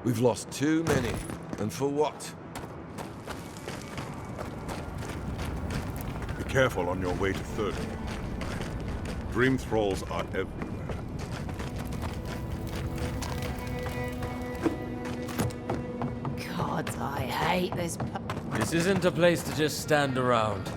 We've lost too many. And for what? Be careful on your way to Third. Dream thralls are everywhere. God, I hate this. This isn't a place to just stand around.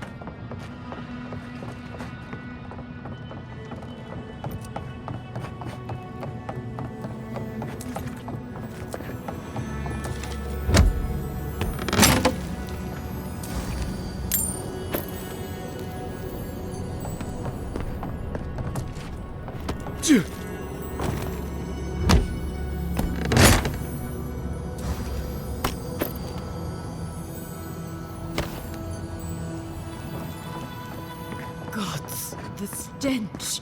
Gods, the stench.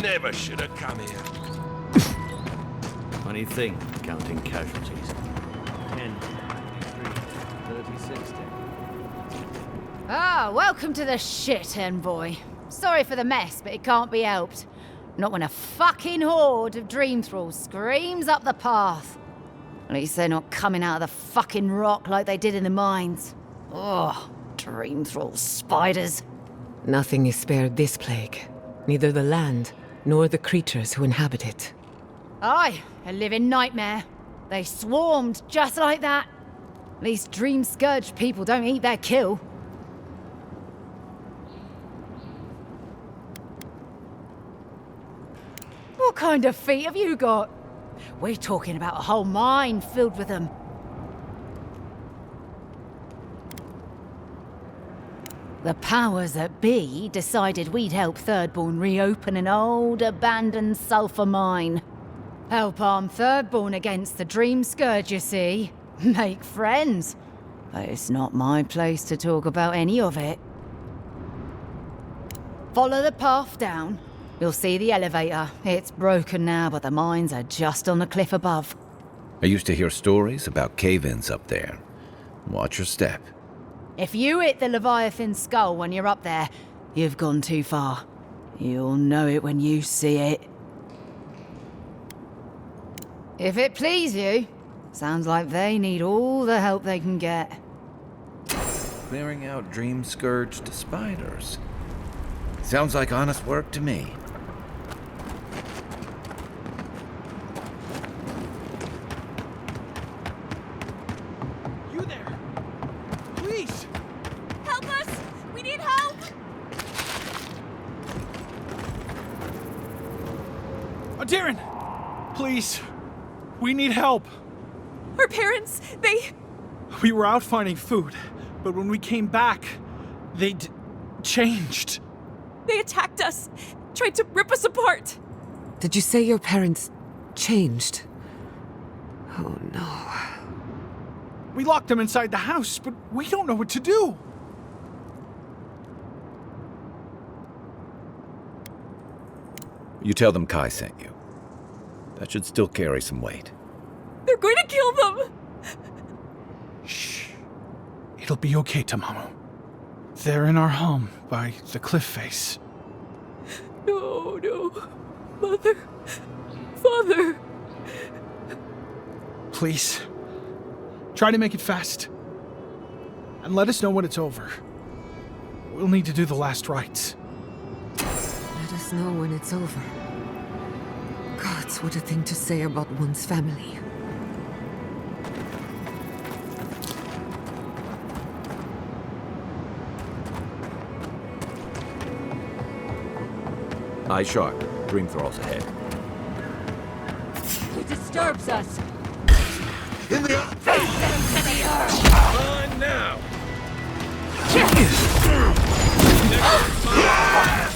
Never should have come here. Funny thing, counting casualties. 10, 23, 30, 60. Ah, welcome to the shit, envoy. Sorry for the mess, but it can't be helped. Not when a fucking horde of dream thralls screams up the path. At least they're not coming out of the fucking rock like they did in the mines. Ugh, dream thrall spiders. Nothing is spared this plague. Neither the land, nor the creatures who inhabit it. Aye, a living nightmare. They swarmed just like that. At least dream Scourge people don't eat their kill. What kind of feet have you got? We're talking about a whole mine filled with them. The powers that be decided we'd help Thirdborn reopen an old, abandoned sulfur mine. Help arm Thirdborn against the Dream Scourge, you see. Make friends. But it's not my place to talk about any of it. Follow the path down. You'll see the elevator. It's broken now, but the mines are just on the cliff above. I used to hear stories about cave-ins up there. Watch your step. If you hit the Leviathan skull when you're up there, you've gone too far. You'll know it when you see it. If it please you, sounds like they need all the help they can get. Clearing out dream-scourged spiders. Sounds like honest work to me. You there? Please! Help us! We need help! Aedyr! Please! We need help! Our parents, We were out finding food, but when we came back, they'd changed. they attacked us! Tried to rip us apart! Did you say your parents changed? Oh no. We locked them inside the house, but we don't know what to do. You tell them Kai sent you. That should still carry some weight. They're going to kill them! Shh. It'll be okay, Tamamu. They're in our home by the cliff face. No, no. Mother. Father. Please. Try to make it fast. And let us know when it's over. We'll need to do the last rites. Let us know when it's over. Gods, what a thing to say about one's family. Eye sharp. Dream thralls ahead. He disturbs us. In the On now!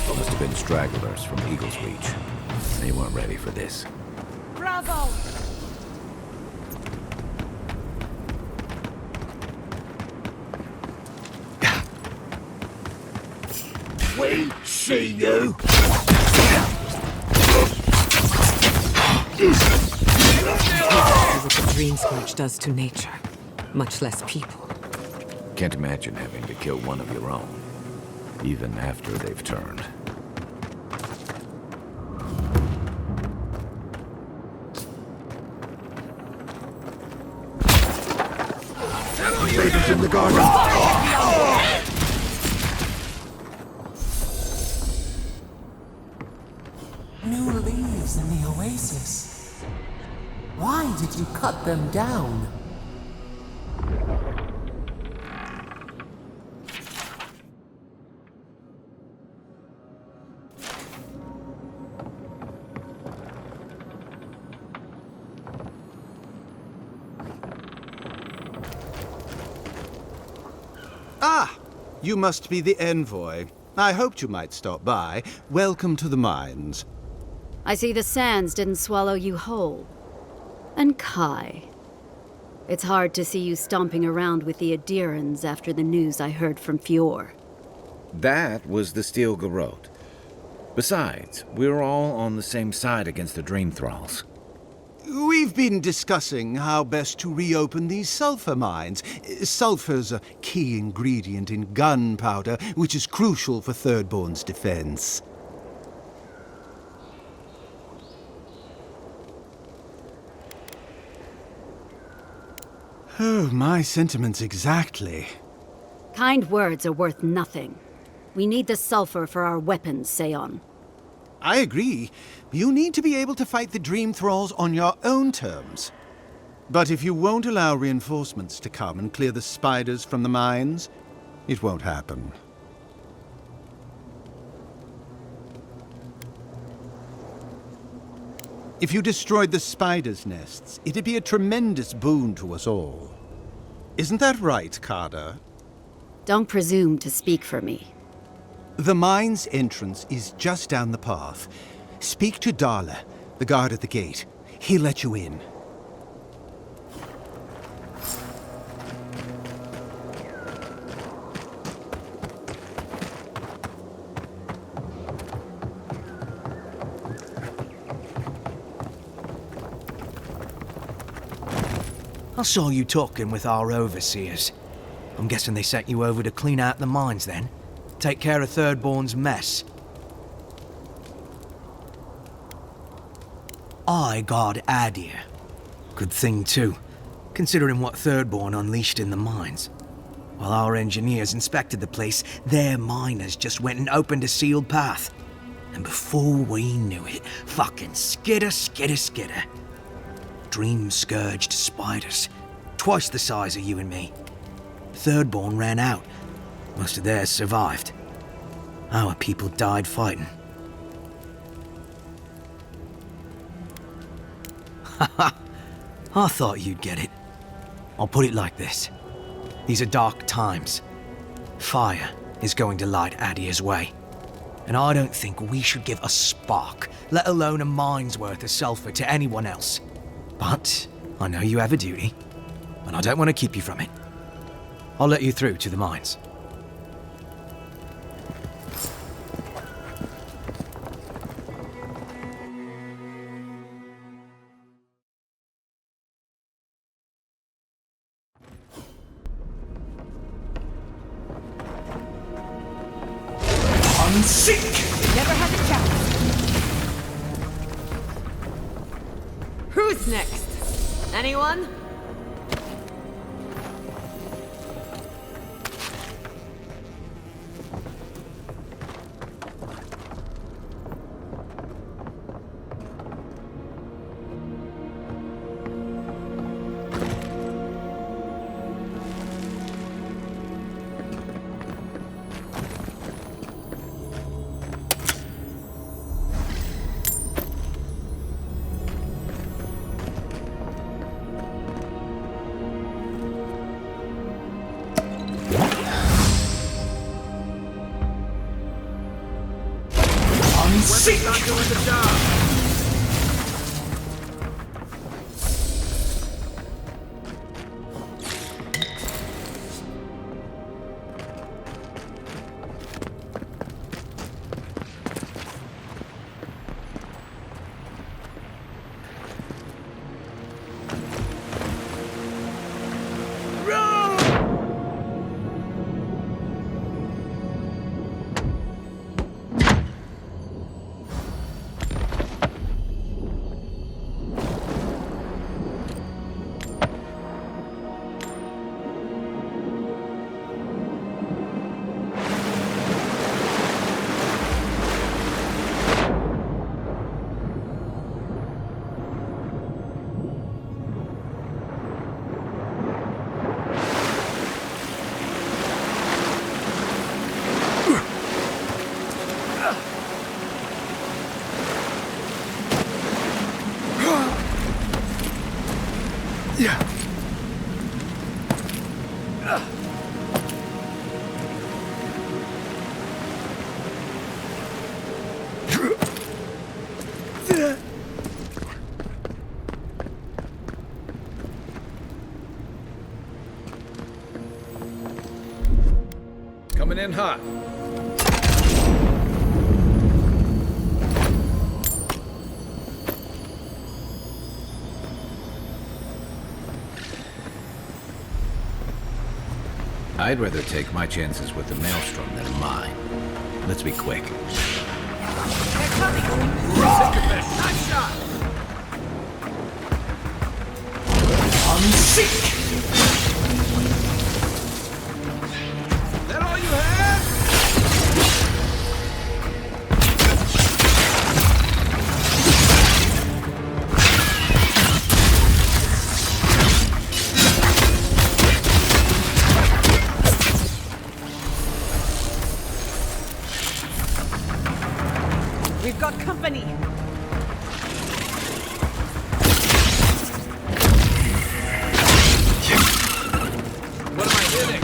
Must have been stragglers from Eagle's Reach. They weren't ready for this. Bravo! We see you. What the Dream Scourge does to nature, much less people. Can't imagine having to kill one of your own, even after they've turned. in the garden. New leaves in the oasis. Why did you cut them down? Ah! You must be the envoy. I hoped you might stop by. Welcome to the mines. I see the sands didn't swallow you whole. And Kai. It's hard to see you stomping around with the Aedyrans after the news I heard from Fior. That was the Steel Garrote. Besides, we're all on the same side against the Dream Thralls. We've been discussing how best to reopen these sulfur mines. Sulfur's a key ingredient in gunpowder, which is crucial for Thirdborn's defense. Oh, my sentiments exactly. Kind words are worth nothing. We need the sulfur for our weapons, Seon. I agree. You need to be able to fight the Dream Thralls on your own terms. But if you won't allow reinforcements to come and clear the spiders from the mines, it won't happen. If you destroyed the spiders' nests, it'd be a tremendous boon to us all. Isn't that right, Kada? Don't presume to speak for me. The mine's entrance is just down the path. Speak to Darla, the guard at the gate. He'll let you in. I saw you talking with our overseers. I'm guessing they sent you over to clean out the mines then? Take care of Thirdborn's mess. I guard Aedyr. Good thing too, considering what Thirdborn unleashed in the mines. While our engineers inspected the place, their miners just went and opened a sealed path. And before we knew it, fucking skitter. Dream-scourged spiders. Twice the size of you and me. Thirdborn ran out. Most of theirs survived. Our people died fighting. Haha, I thought you'd get it. I'll put it like this. These are dark times. Fire is going to light Aedyr's way. And I don't think we should give a spark, let alone a mine's worth of sulfur to anyone else. But I know you have a duty, and I don't want to keep you from it. I'll let you through to the mines. Unseek! Never had a chance. Who's next? Anyone? Weapon's not doing the job. Yeah. Coming in hot. I'd rather take my chances with the Maelstrom than mine. Let's be quick. They're coming! Nice shot! Unseek! Is that all you have? We've got company. What am I hitting?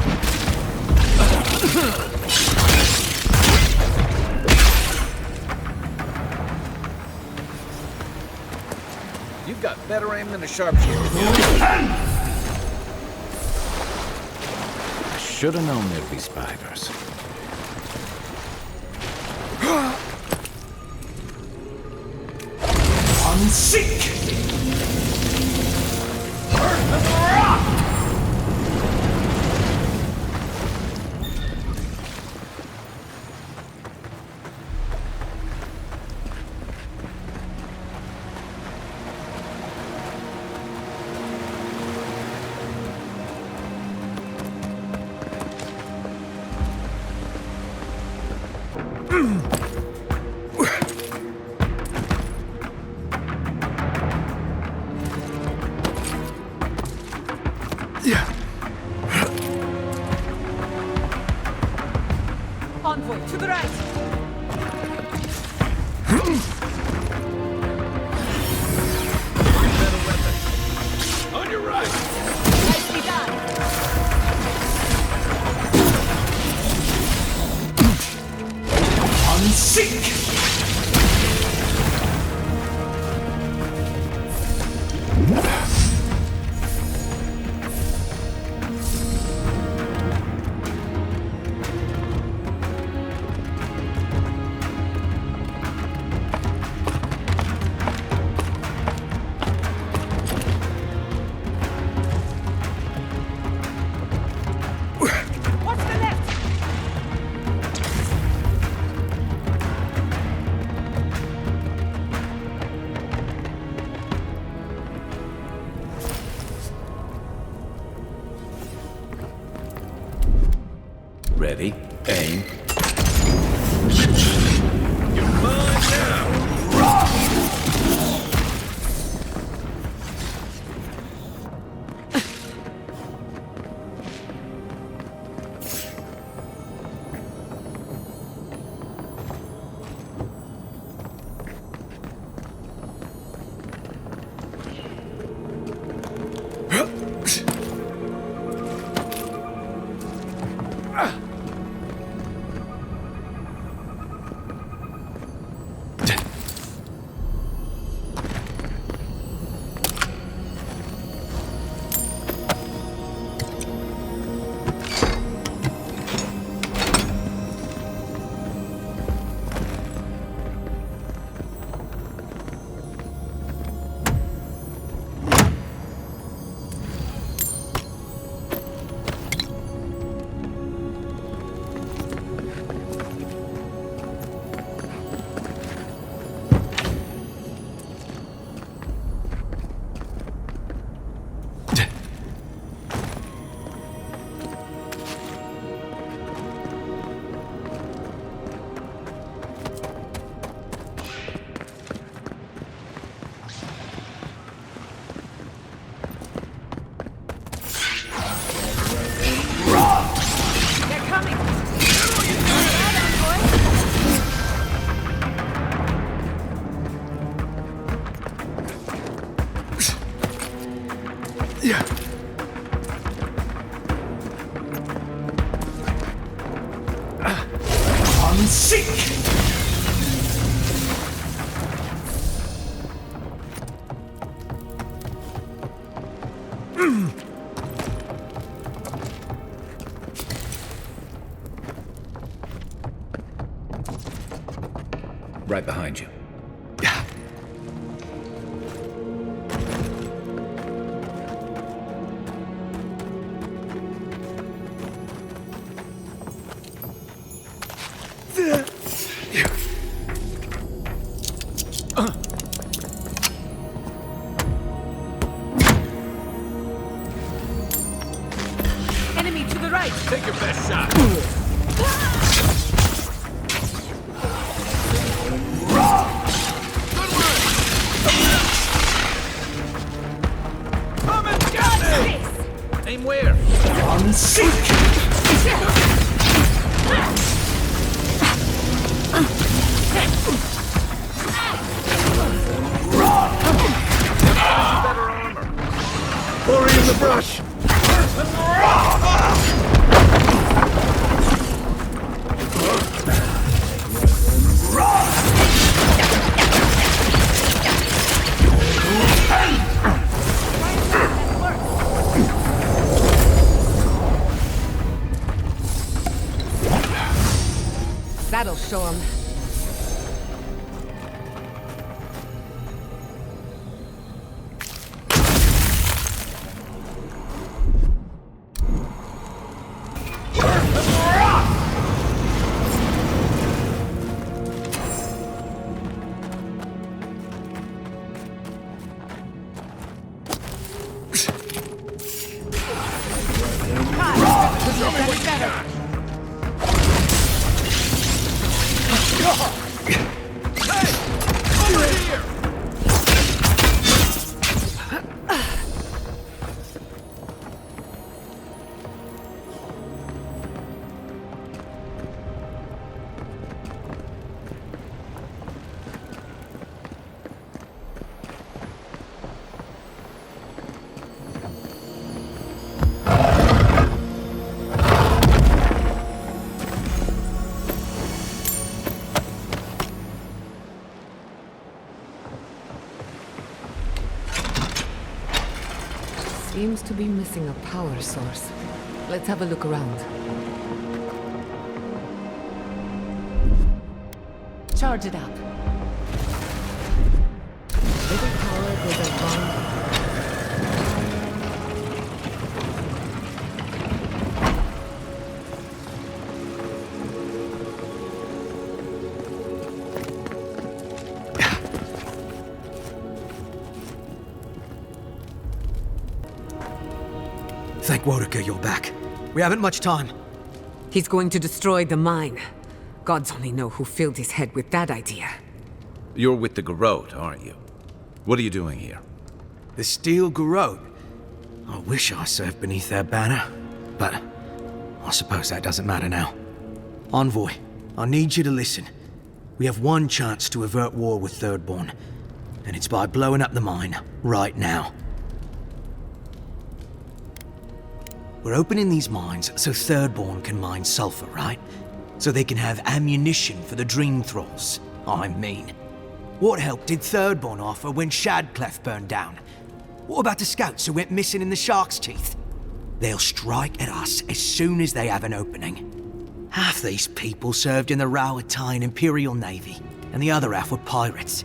You've got better aim than a sharpshooter. I should have known there'd be spiders. Unseek! Earth of rock! Envoy, to the right! On your right! Nicely done! Unseek! Watch the left! Seek! Right behind you. Enemy to the right! Take your best shot! Come and get it! Aim where? On seek! Better armor. Already in the brush! That'll show him. Seems to be missing a power source. Let's have a look around. Charge it up. Little power goes a long way. Thank Wodeker you're back. We haven't much time. He's going to destroy the mine. Gods only know who filled his head with that idea. You're with the Garrote, aren't you? What are you doing here? The Steel Garrote. I wish I served beneath their banner, but I suppose that doesn't matter now. Envoy, I need you to listen. We have one chance to avert war with Thirdborn, and it's by blowing up the mine right now. We're opening these mines so Thirdborn can mine sulfur, right? So they can have ammunition for the Dream Thralls. I mean, what help did Thirdborn offer when Shadclef burned down? What about the scouts who went missing in the Shark's Teeth? They'll strike at us as soon as they have an opening. Half these people served in the Rowatine Imperial Navy, and the other half were pirates.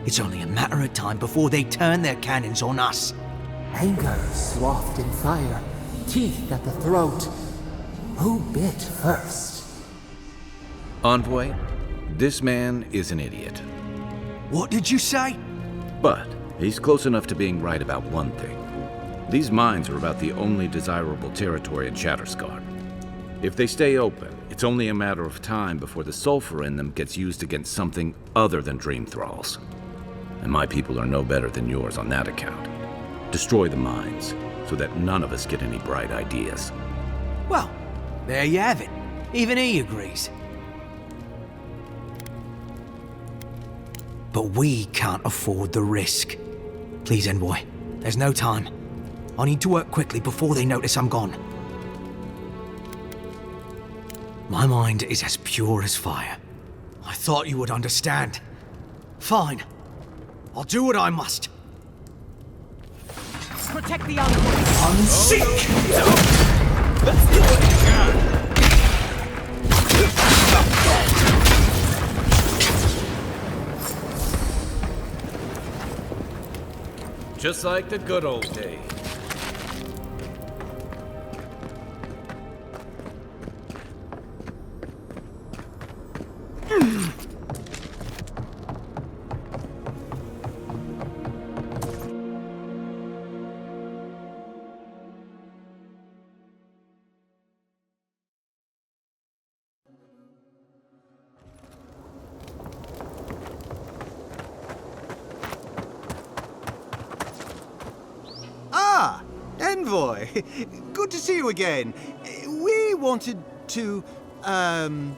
It's only a matter of time before they turn their cannons on us. Anger swathed in fire, teeth at the throat. Who bit first? Envoy, this man is an idiot. What did you say? But he's close enough to being right about one thing. These mines are about the only desirable territory in Shattersguard. If they stay open, it's only a matter of time before the sulfur in them gets used against something other than Dream Thralls. And my people are no better than yours on that account. Destroy the mines, so that none of us get any bright ideas. Well, there you have it. Even he agrees. But we can't afford the risk. Please, Envoy, there's no time. I need to work quickly before they notice I'm gone. My mind is as pure as fire. I thought you would understand. Fine. I'll do what I must. Protect the envoy. Unseek! Let's do it! Just like the good old days. Ah, Envoy. Good to see you again. We wanted to, I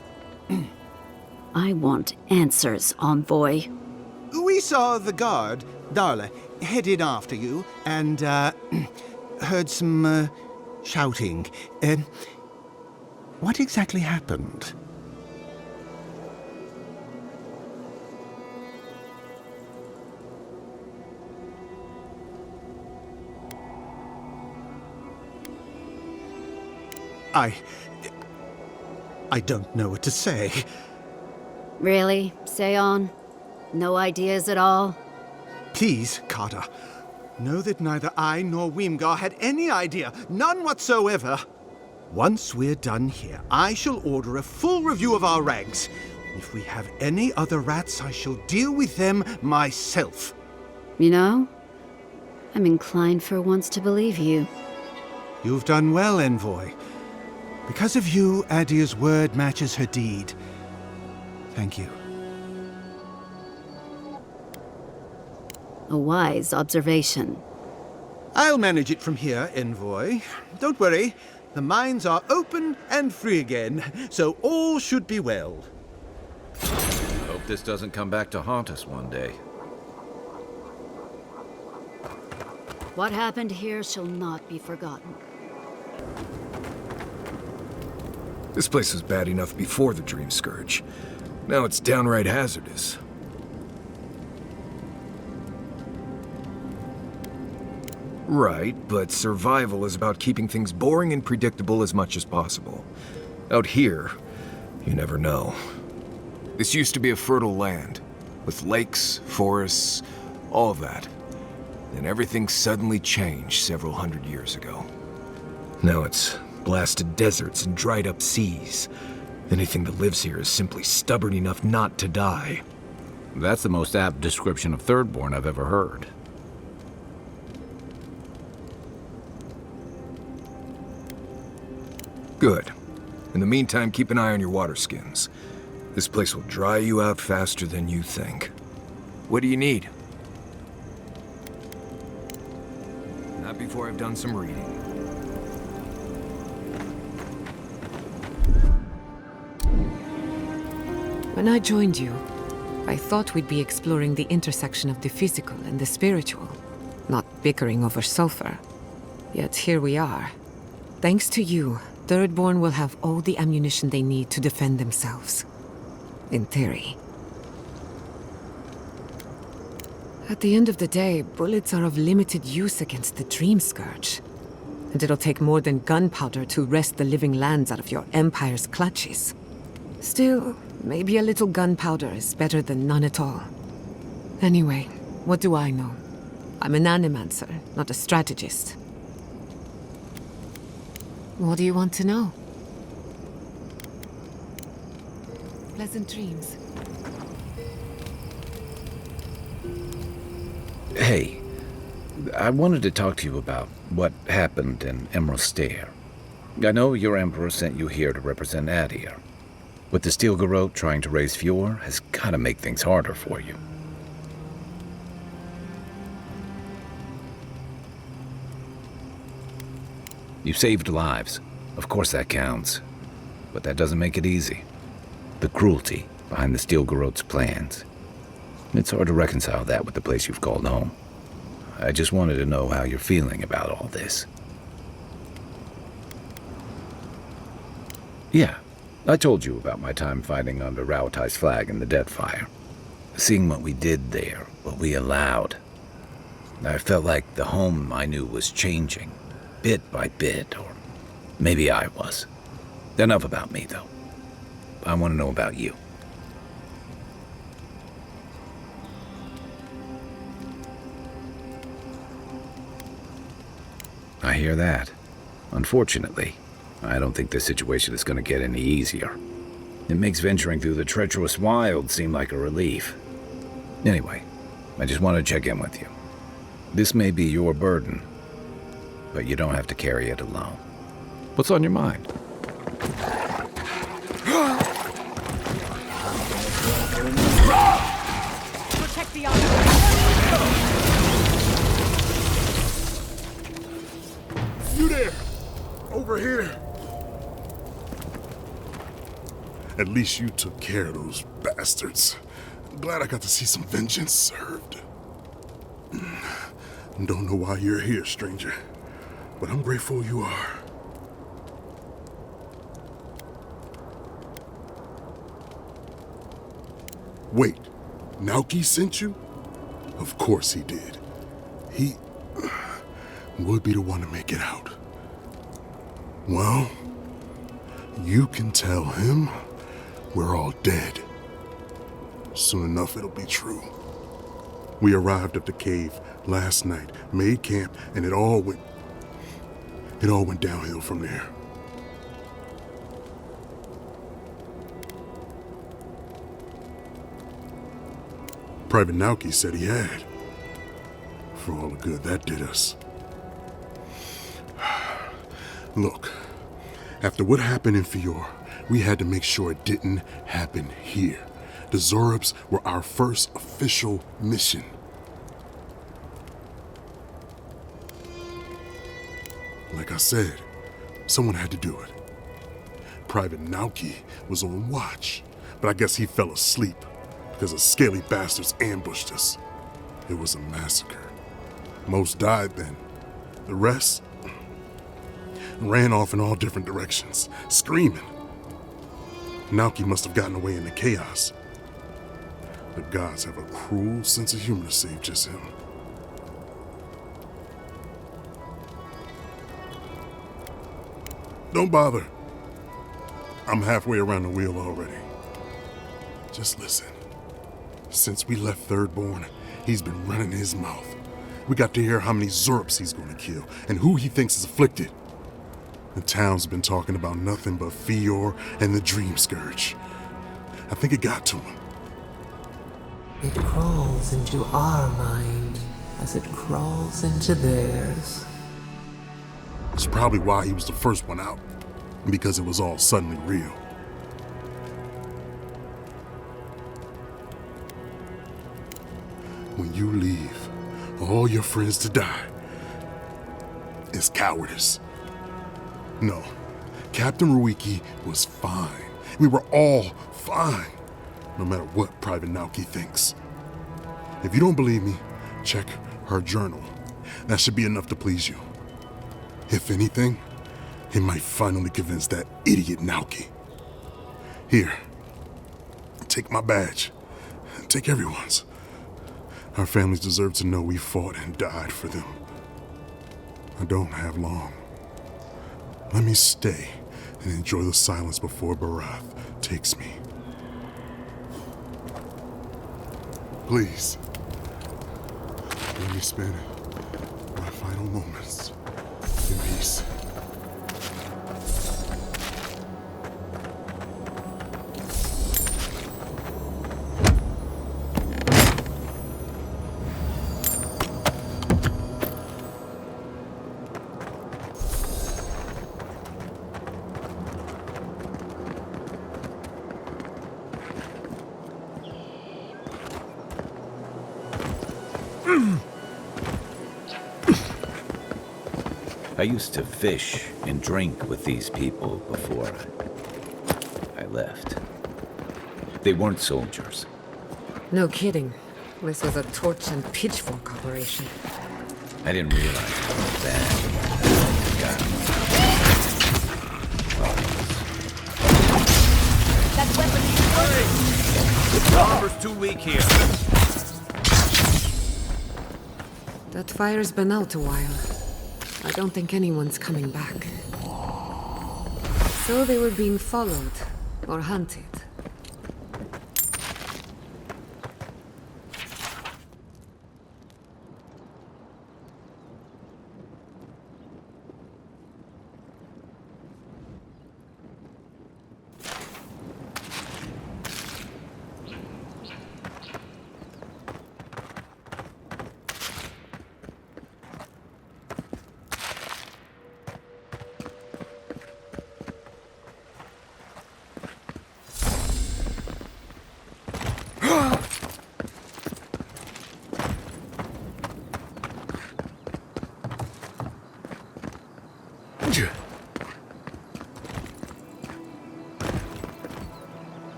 want answers, envoy. We saw the guard, Darla, headed after you, and, heard some, shouting. What exactly happened? I don't know what to say. Really? Say on? No ideas at all? Please, Carter. Know that neither I nor Weemgar had any idea. None whatsoever. Once we're done here, I shall order a full review of our ranks. If we have any other rats, I shall deal with them myself. You know, I'm inclined for once to believe you. You've done well, Envoy. Because of you, Aedyr's word matches her deed. Thank you. A wise observation. I'll manage it from here, Envoy. Don't worry. The mines are open and free again, so all should be well. Hope this doesn't come back to haunt us one day. What happened here shall not be forgotten. This place was bad enough before the Dream Scourge. Now it's downright hazardous. Right, but survival is about keeping things boring and predictable as much as possible. Out here, you never know. This used to be a fertile land, with lakes, forests, all of that. Then everything suddenly changed several hundred years ago. Now it's blasted deserts and dried up seas. Anything that lives here is simply stubborn enough not to die. That's the most apt description of Thirdborn I've ever heard. Good. In the meantime, keep an eye on your water skins. This place will dry you out faster than you think. What do you need? Not before I've done some reading. When I joined you, I thought we'd be exploring the intersection of the physical and the spiritual, not bickering over sulfur. Yet here we are. Thanks to you, Thirdborn will have all the ammunition they need to defend themselves. In theory. At the end of the day, bullets are of limited use against the Dream Scourge. And it'll take more than gunpowder to wrest the living lands out of your Empire's clutches. Still, maybe a little gunpowder is better than none at all. Anyway, what do I know? I'm an animancer, not a strategist. What do you want to know? Pleasant dreams. Hey, I wanted to talk to you about what happened in Emerald Stair. I know your Emperor sent you here to represent Aedyr. With the Steel Garrote trying to raise Fjord has gotta make things harder for you. You saved lives. Of course that counts. But that doesn't make it easy. The cruelty behind the Steel Garrote's plans. It's hard to reconcile that with the place you've called home. I just wanted to know how you're feeling about all this. Yeah, I told you about my time fighting under Rauatai's flag in the Deadfire. Seeing what we did there, what we allowed. I felt like the home I knew was changing, bit by bit, or maybe I was. Enough about me, though. I want to know about you. I hear that. Unfortunately, I don't think this situation is going to get any easier. It makes venturing through the treacherous wild seem like a relief. Anyway, I just want to check in with you. This may be your burden, but you don't have to carry it alone. What's on your mind? Protect the island. You there! Over here! At least you took care of those bastards. I'm glad I got to see some vengeance served. Don't know why you're here, stranger, but I'm grateful you are. Wait, Naoki sent you? Of course he did. He would be the one to make it out. Well, you can tell him we're all dead. Soon enough it'll be true. We arrived at the cave last night, made camp, and it all went downhill from there. Private Naoki said he had. For all the good that did us. Look, after what happened in Fior, we had to make sure it didn't happen here. The Zorubs were our first official mission. Like I said, someone had to do it. Private Naoki was on watch, but I guess he fell asleep because the scaly bastards ambushed us. It was a massacre. Most died then. The rest ran off in all different directions, screaming. Naoki must have gotten away in the chaos. The gods have a cruel sense of humor to save just him. Don't bother. I'm halfway around the wheel already. Just listen. Since we left Thirdborn, he's been running his mouth. We got to hear how many Zorubs he's gonna kill and who he thinks is afflicted. The town's been talking about nothing but Fior and the Dream Scourge. I think it got to him. It crawls into our mind as it crawls into theirs. It's probably why he was the first one out, because it was all suddenly real. When you leave all your friends to die, it's cowardice. No, Captain Ruiki was fine. We were all fine, no matter what Private Naoki thinks. If you don't believe me, check her journal. That should be enough to please you. If anything, it might finally convince that idiot Naoki. Here, take my badge. Take everyone's. Our families deserve to know we fought and died for them. I don't have long. Let me stay and enjoy the silence before Barath takes me. Please, let me spend my final moments in peace. I used to fish and drink with these people before I left. They weren't soldiers. No kidding. This was a torch and pitchfork operation. I didn't realize how bad it got. That weapon is The armor's too weak here. That fire's been out a while. I don't think anyone's coming back. So they were being followed or hunted.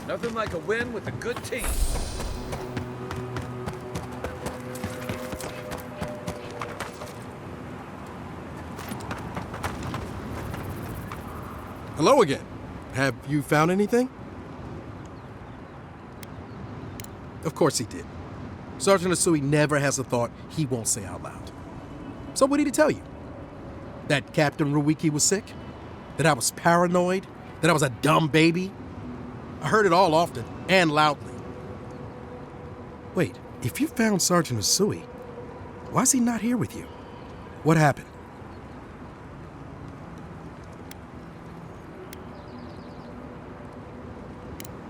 Nothing like a win with a good team. Hello again. Have you found anything? Of course he did. Sergeant Asui never has a thought he won't say out loud. So what did he tell you? That Captain Ruiki was sick? That I was paranoid? That I was a dumb baby? I heard it all often and loudly. Wait, if you found Sergeant Asui, why is he not here with you? What happened?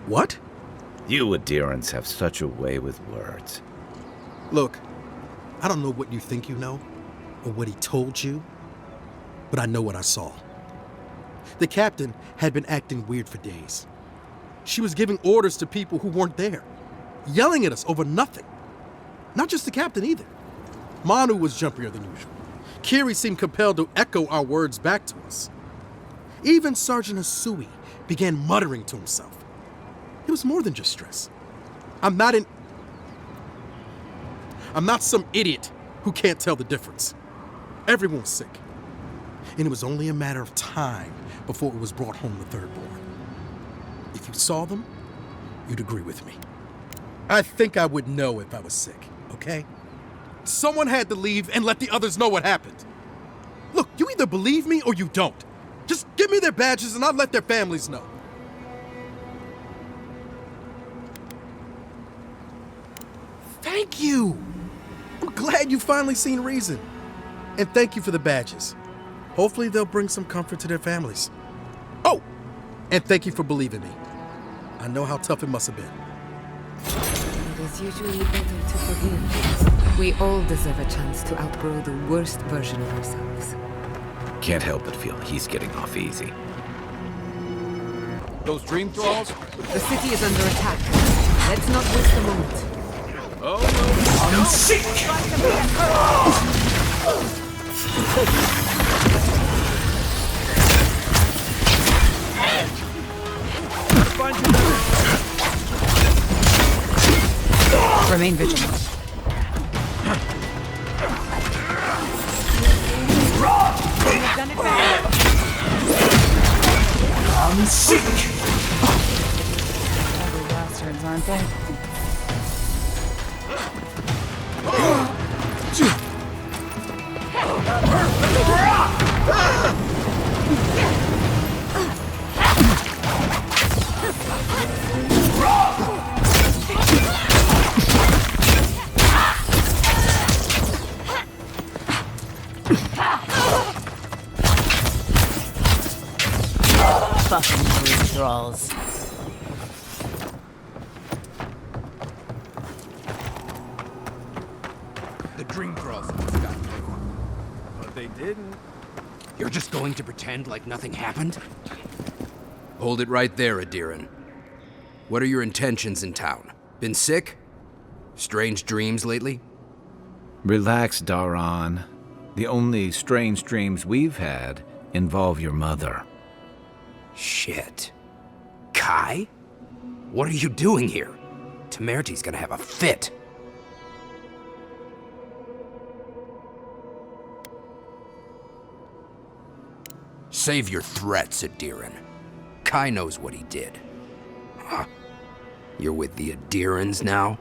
What? You Aedyrans have such a way with words. Look, I don't know what you think you know, or what he told you, but I know what I saw. The captain had been acting weird for days. She was giving orders to people who weren't there, yelling at us over nothing. Not just the captain either. Manu was jumpier than usual. Kiri seemed compelled to echo our words back to us. Even Sergeant Asui began muttering to himself. It was more than just stress. I'm not some idiot who can't tell the difference. Everyone was sick. And it was only a matter of time before it was brought home to Thirdborn. If you saw them, you'd agree with me. I think I would know if I was sick, okay? Someone had to leave and let the others know what happened. Look, you either believe me or you don't. Just give me their badges and I'll let their families know. Thank you! I'm glad you finally seen reason. And thank you for the badges. Hopefully they'll bring some comfort to their families. Oh! And thank you for believing me. I know how tough it must have been. It is usually better to forgive. We all deserve a chance to outgrow the worst version of ourselves. Can't help but feel he's getting off easy. Those dream thralls? The city is under attack. Let's not waste a moment. Oh no! I'm sick! Remain vigilant. You've done it better. I'm sick! Ugly bastards, aren't they? Fucking dream thralls. The dream thralls got you. But they didn't. You're just going to pretend like nothing happened? Hold it right there, Aedyr. What are your intentions in town? Been sick? Strange dreams lately? Relax, Daran. The only strange dreams we've had involve your mother. Shit. Kai? What are you doing here? Temerty's gonna have a fit. Save your threats, Aedyr. Kai knows what he did. Huh. You're with the Aedyrans now?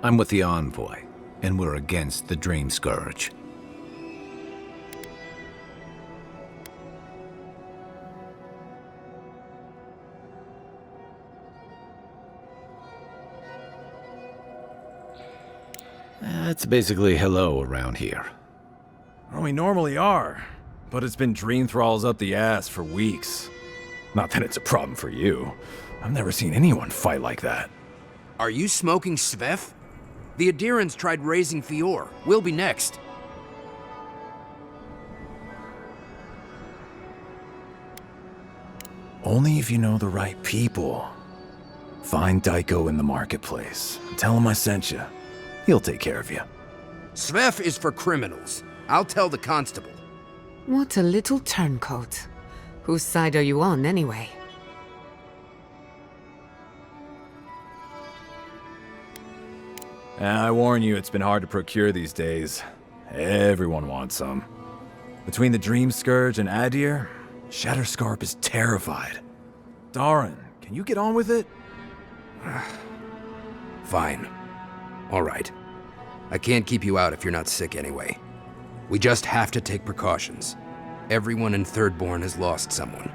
I'm with the envoy, and we're against the Dream Scourge. That's basically hello around here. Well, we normally are, but it's been dream thralls up the ass for weeks. Not that it's a problem for you. I've never seen anyone fight like that. Are you smoking Svef? The Aedyrans tried raising Fior. We'll be next. Only if you know the right people. Find Daiko in the marketplace. Tell him I sent you. He'll take care of you. Svef is for criminals. I'll tell the constable. What a little turncoat. Whose side are you on, anyway? I warn you, it's been hard to procure these days. Everyone wants some. Between the Dream Scourge and Aedyr, Shatterscarp is terrified. Daran, can you get on with it? Fine. All right. I can't keep you out if you're not sick anyway. We just have to take precautions. Everyone in Thirdborn has lost someone.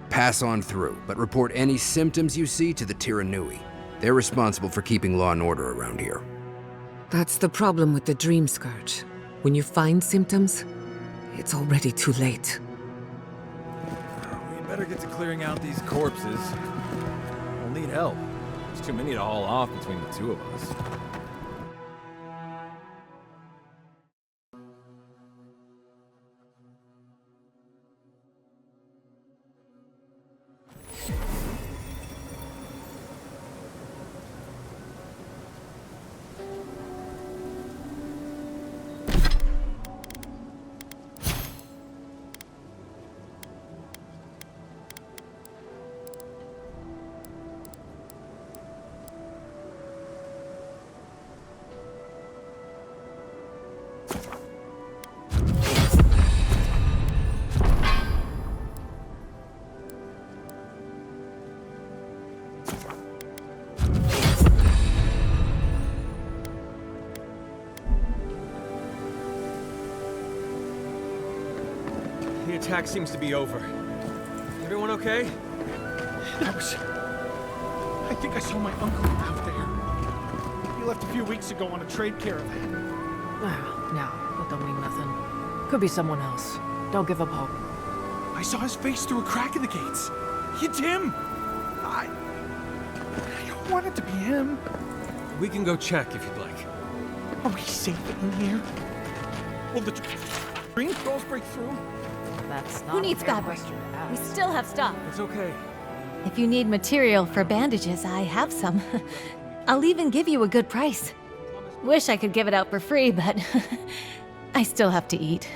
Pass on through, but report any symptoms you see to the Tiranui. They're responsible for keeping law and order around here. That's the problem with the Dream Scourge. When you find symptoms, it's already too late. We better get to clearing out these corpses. We'll need help. There's too many to haul off between the two of us. The attack seems to be over. Everyone okay? I think I saw my uncle out there. He left a few weeks ago on a trade caravan. No, that don't mean nothing. Could be someone else. Don't give up hope. I saw his face through a crack in the gates. It's him! I don't want it to be him. We can go check if you'd like. Are we safe in here? Will the dream trolls break through? That's not Who needs a fair fabric? question to We ask. still have stuff. It's okay. If you need material for bandages, I have some. I'll even give you a good price. Wish I could give it out for free, but I still have to eat.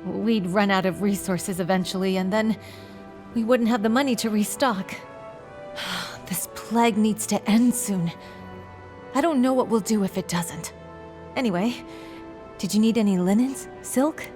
We'd run out of resources eventually, and then we wouldn't have the money to restock. This plague needs to end soon. I don't know what we'll do if it doesn't. Anyway, did you need any linens? Silk?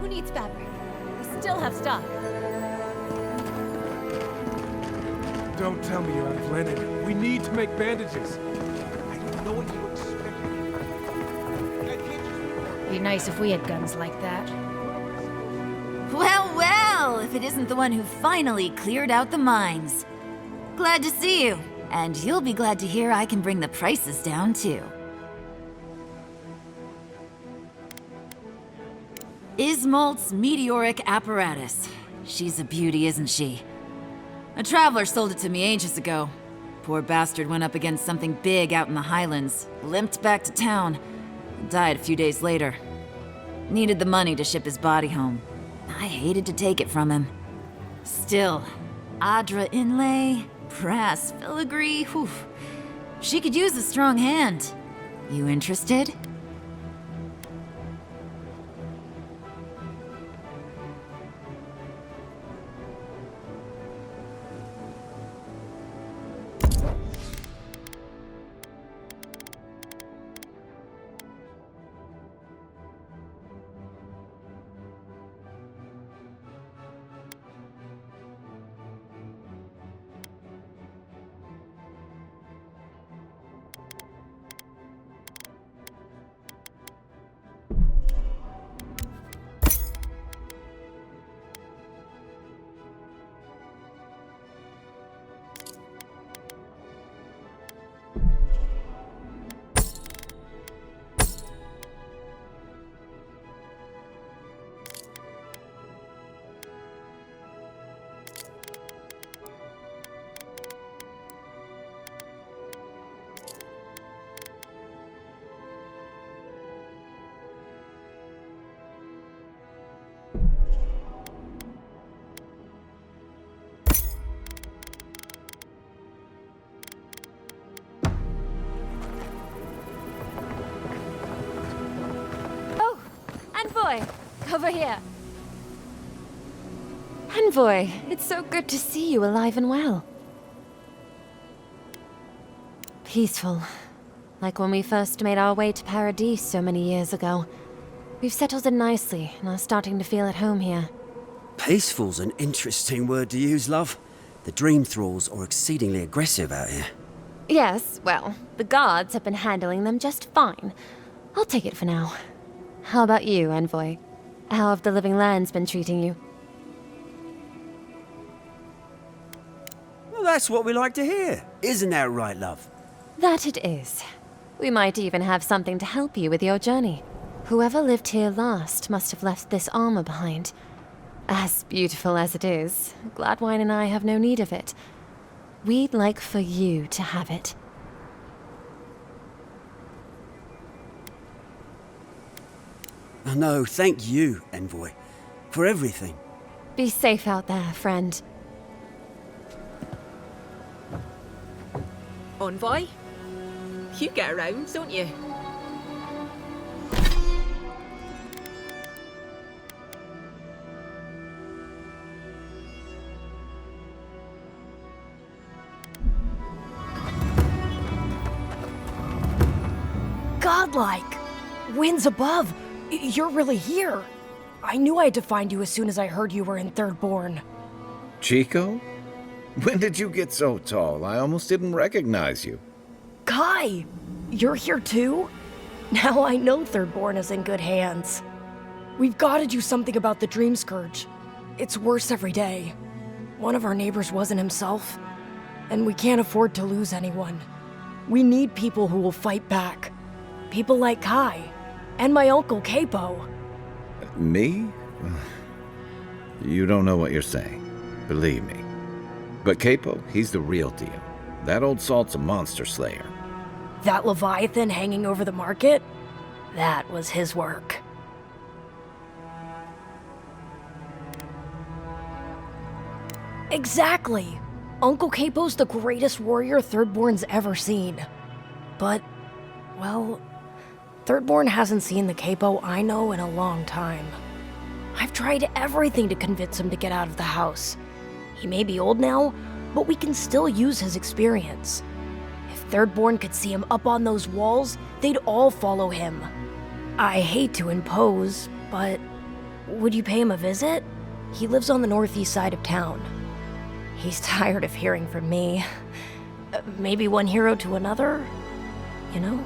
Who needs fabric? We still have stock. Don't tell me you're out of linen. We need to make bandages. I don't know what you expect. Be nice if we had guns like that. Well, well, if it isn't the one who finally cleared out the mines. Glad to see you. And you'll be glad to hear I can bring the prices down, too. Ismolt's meteoric apparatus. She's a beauty, isn't she? A traveler sold it to me ages ago. Poor bastard went up against something big out in the highlands, limped back to town, and died a few days later. Needed the money to ship his body home. I hated to take it from him. Still, Aedyr inlay, brass filigree, whew. She could use a strong hand. You interested? Envoy, over here. Envoy, it's so good to see you alive and well. Peaceful. Like when we first made our way to Paradise so many years ago. We've settled in nicely and are starting to feel at home here. Peaceful's an interesting word to use, love. The dream thralls are exceedingly aggressive out here. Yes, well, the guards have been handling them just fine. I'll take it for now. How about you, Envoy? How have the living lands been treating you? Well, that's what we like to hear. Isn't that right, love? That it is. We might even have something to help you with your journey. Whoever lived here last must have left this armor behind. As beautiful as it is, Gladwine and I have no need of it. We'd like for you to have it. Oh, no, thank you, Envoy, for everything. Be safe out there, friend. Envoy? You get around, don't you? Godlike! Winds above! You're really here! I knew I had to find you as soon as I heard you were in Thirdborn. Chico? When did you get so tall? I almost didn't recognize you. Kai! You're here too? Now I know Thirdborn is in good hands. We've got to do something about the Dream Scourge. It's worse every day. One of our neighbors wasn't himself, and we can't afford to lose anyone. We need people who will fight back. People like Kai, and my uncle Capo. Me? You don't know what you're saying. Believe me. But Capo, he's the real deal. That old salt's a monster slayer. That Leviathan hanging over the market? That was his work. Exactly! Uncle Capo's the greatest warrior Thirdborn's ever seen. But, well, Thirdborn hasn't seen the Capo I know in a long time. I've tried everything to convince him to get out of the house. He may be old now, but we can still use his experience. If Thirdborn could see him up on those walls, they'd all follow him. I hate to impose, but would you pay him a visit? He lives on the northeast side of town. He's tired of hearing from me. Maybe one hero to another, you know?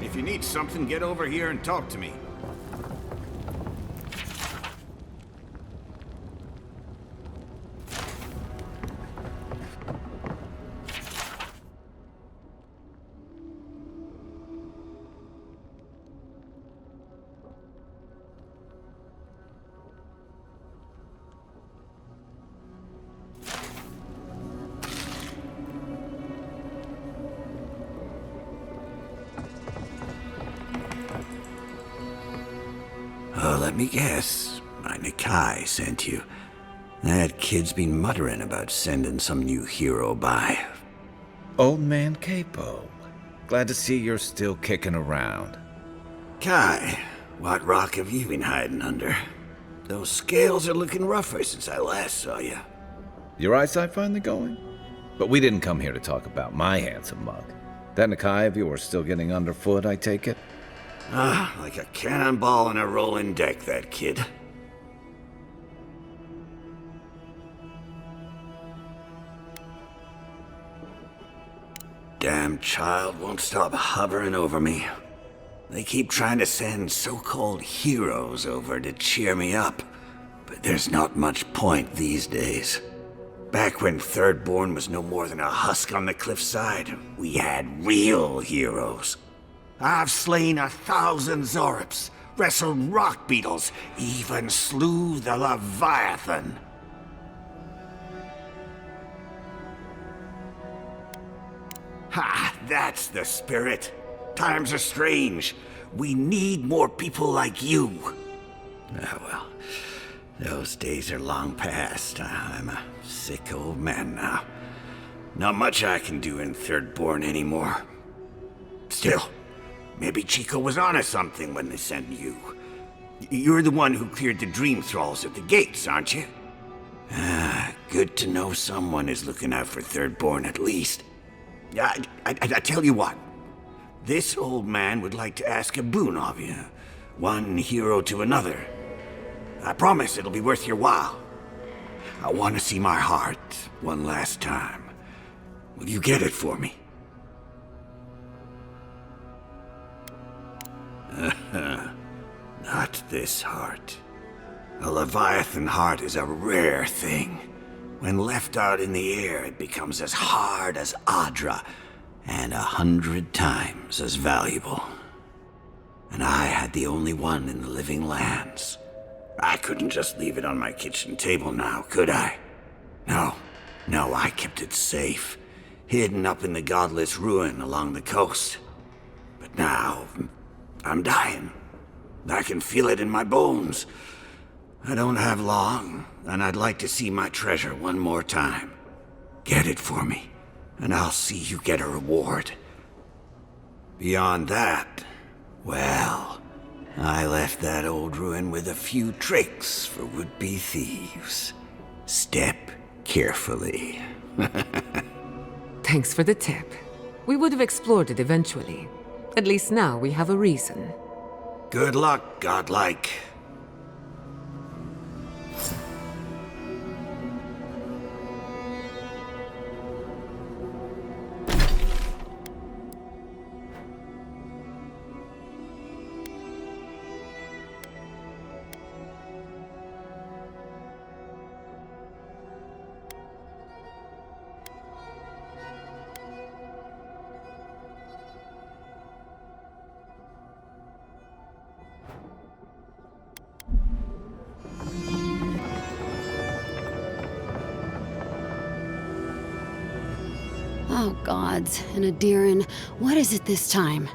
If you need something, get over here and talk to me. Let me guess. My Nikai sent you. That kid's been muttering about sending some new hero by. Old man Capo. Glad to see you're still kicking around. Kai, what rock have you been hiding under? Those scales are looking rougher since I last saw you. Your eyesight finally going? But we didn't come here to talk about my handsome mug. That Nikai of yours still getting underfoot, I take it? Ah, like a cannonball in a rolling deck, that kid. Damn child won't stop hovering over me. They keep trying to send so-called heroes over to cheer me up, but there's not much point these days. Back when Thirdborn was no more than a husk on the cliffside, we had real heroes. I've slain 1,000 Zorops, wrestled rock beetles, even slew the Leviathan. Ha! That's the spirit. Times are strange. We need more people like you. Ah, well, those days are long past. I'm a sick old man now. Not much I can do in Thirdborn anymore. Still, maybe Chico was onto something when they sent you. You're the one who cleared the dream thralls at the gates, aren't you? Ah, good to know someone is looking out for Thirdborn at least. I tell you what. This old man would like to ask a boon of you. One hero to another. I promise it'll be worth your while. I want to see my heart one last time. Will you get it for me? Not this heart. A Leviathan heart is a rare thing. When left out in the air, it becomes as hard as Aedyr, and 100 times as valuable. And I had the only one in the living lands. I couldn't just leave it on my kitchen table now, could I? No, I kept it safe. hidden up in the godless ruin along the coast. But now, I'm dying. I can feel it in my bones. I don't have long, and I'd like to see my treasure one more time. Get it for me, and I'll see you get a reward. Beyond that, well, I left that old ruin with a few tricks for would-be thieves. Step carefully. Thanks for the tip. We would have explored it eventually. At least now we have a reason. Good luck, godlike. Oh, gods. And Aedyr, what is it this time?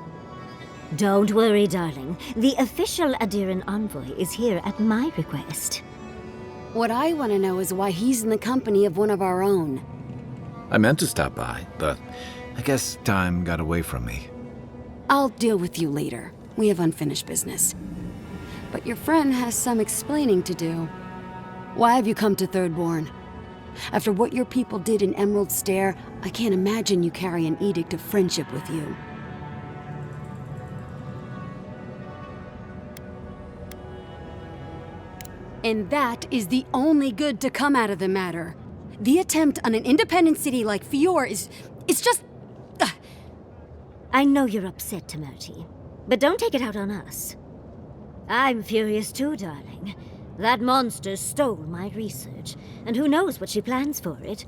Don't worry, darling. The official Aedyr envoy is here at my request. What I want to know is why he's in the company of one of our own. I meant to stop by, but I guess time got away from me. I'll deal with you later. We have unfinished business. But your friend has some explaining to do. Why have you come to Thirdborn? After what your people did in Emerald Stair, I can't imagine you carry an edict of friendship with you. And that is the only good to come out of the matter. The attempt on an independent city like Fior is just... I know you're upset, Temerity, but don't take it out on us. I'm furious too, darling. That monster stole my research, and who knows what she plans for it.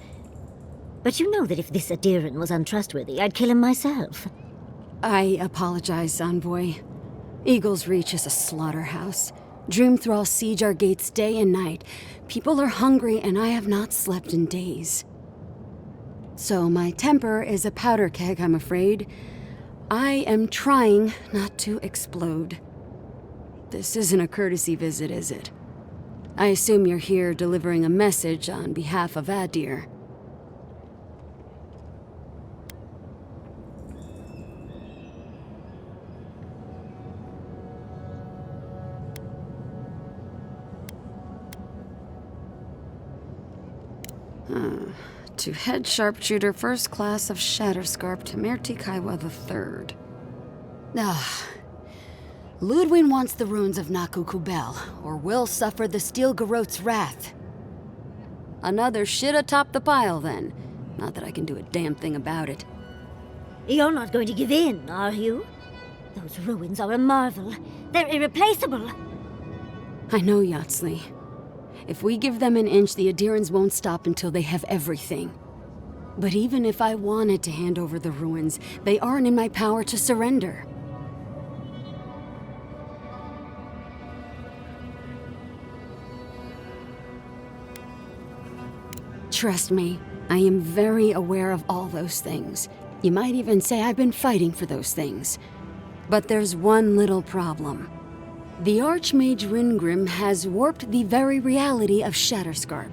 But you know that if this Aedyr was untrustworthy, I'd kill him myself. I apologize, Envoy. Eagle's Reach is a slaughterhouse. Dreamthralls siege our gates day and night. People are hungry, and I have not slept in days. So my temper is a powder keg, I'm afraid. I am trying not to explode. This isn't a courtesy visit, is it? I assume you're here delivering a message on behalf of Aedyr. To head sharpshooter, first class of Shatterscarp, Temerity Kaiwa III. Ludwin wants the ruins of Naku Kubel, or will suffer the Steel Garot's wrath. Another shit atop the pile, then. Not that I can do a damn thing about it. You're not going to give in, are you? Those ruins are a marvel. They're irreplaceable. I know, Yatsley. If we give them an inch, the Aedyrans won't stop until they have everything. But even if I wanted to hand over the ruins, they aren't in my power to surrender. Trust me, I am very aware of all those things. You might even say I've been fighting for those things. But there's one little problem. The Archmage Ringrim has warped the very reality of Shatterscarp.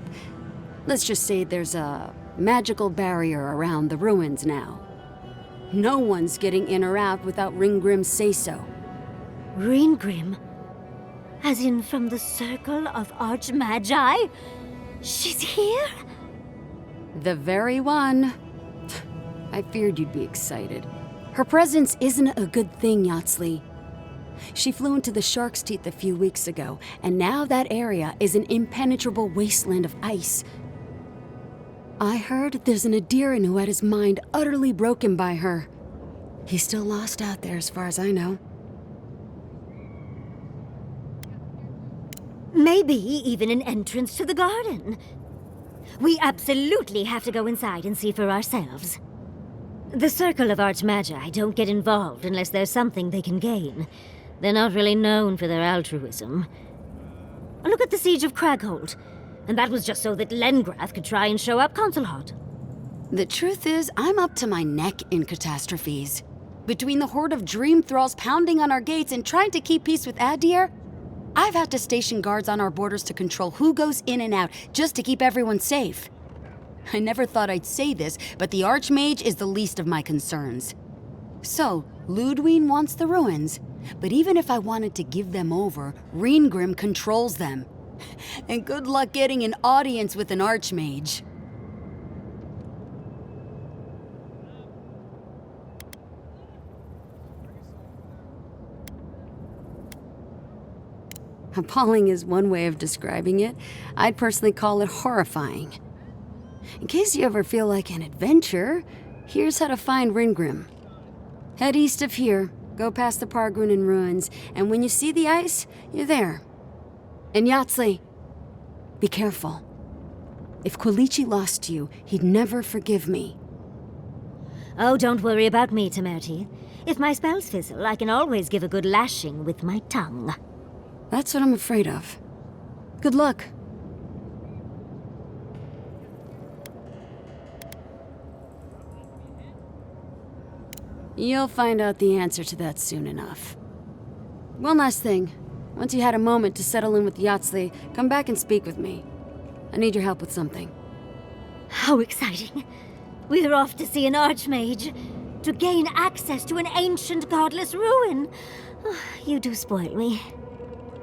Let's just say there's a magical barrier around the ruins now. No one's getting in or out without Ringgrim's say-so. Ringgrim? As in from the Circle of Archmagi? She's here? The very one. I feared you'd be excited. Her presence isn't a good thing, Yatsley. She flew into the Shark's Teeth a few weeks ago, and now that area is an impenetrable wasteland of ice. I heard there's an Aedyr who had his mind utterly broken by her. He's still lost out there as far as I know. Maybe even an entrance to the garden. We absolutely have to go inside and see for ourselves. The Circle of Archmagi don't get involved unless there's something they can gain. They're not really known for their altruism. Look at the Siege of Cragholt. And that was just so that Lengrath could try and show up Consulhot. The truth is, I'm up to my neck in catastrophes. Between the horde of dream thralls pounding on our gates and trying to keep peace with Aedyr, I've had to station guards on our borders to control who goes in and out, just to keep everyone safe. I never thought I'd say this, but the Archmage is the least of my concerns. So, Ludwine wants the ruins, but even if I wanted to give them over, Reengrim controls them. And good luck getting an audience with an Archmage. Appalling is one way of describing it. I'd personally call it horrifying. In case you ever feel like an adventure, here's how to find Reengrim. Head east of here, go past the Pargunan ruins, and when you see the ice, you're there. And Yahtzee, be careful. If Quilichi lost you, he'd never forgive me. Oh, don't worry about me, Temerity. If my spells fizzle, I can always give a good lashing with my tongue. That's what I'm afraid of. Good luck. You'll find out the answer to that soon enough. One last thing. Once you had a moment to settle in with Yahtzee, come back and speak with me. I need your help with something. How exciting. We're off to see an Archmage. To gain access to an ancient godless ruin. Oh, you do spoil me.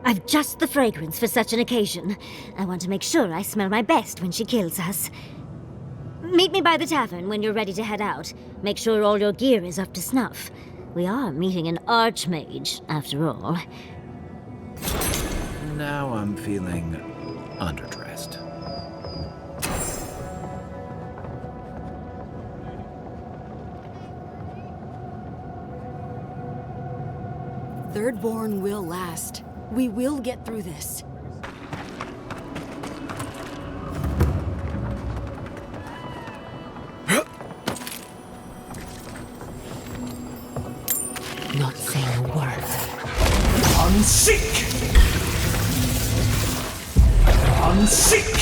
I've just the fragrance for such an occasion. I want to make sure I smell my best when she kills us. Meet me by the tavern when you're ready to head out. Make sure all your gear is up to snuff. We are meeting an Archmage, after all. Now I'm feeling underdressed. Thirdborn will last. We will get through this. Not saying a word. Unseek! Unseek!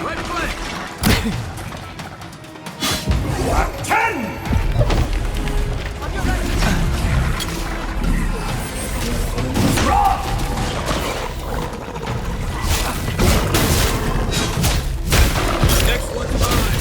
Right flank! Black 10! Next one's mine!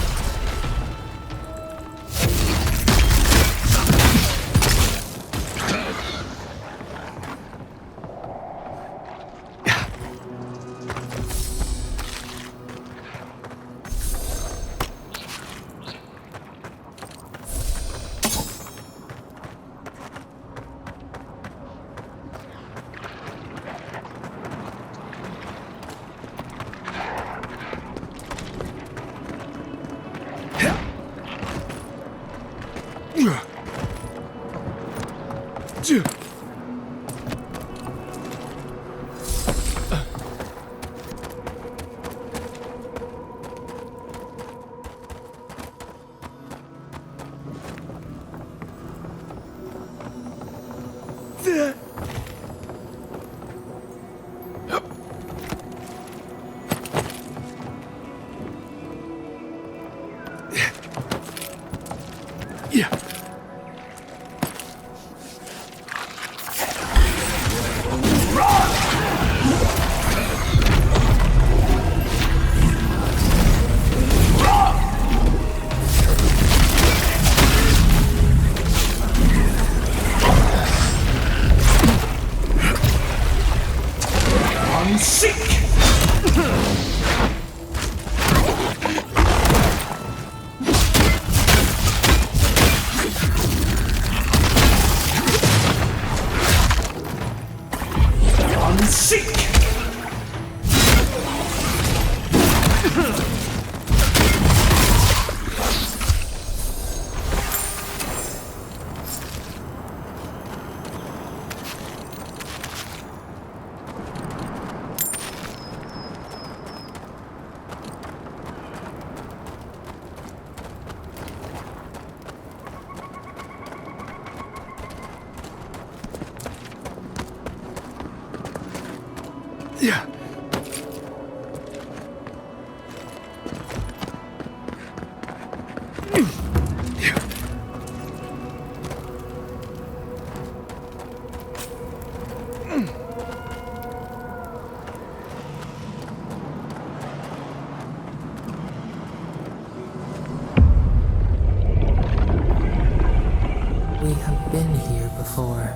We have been here before.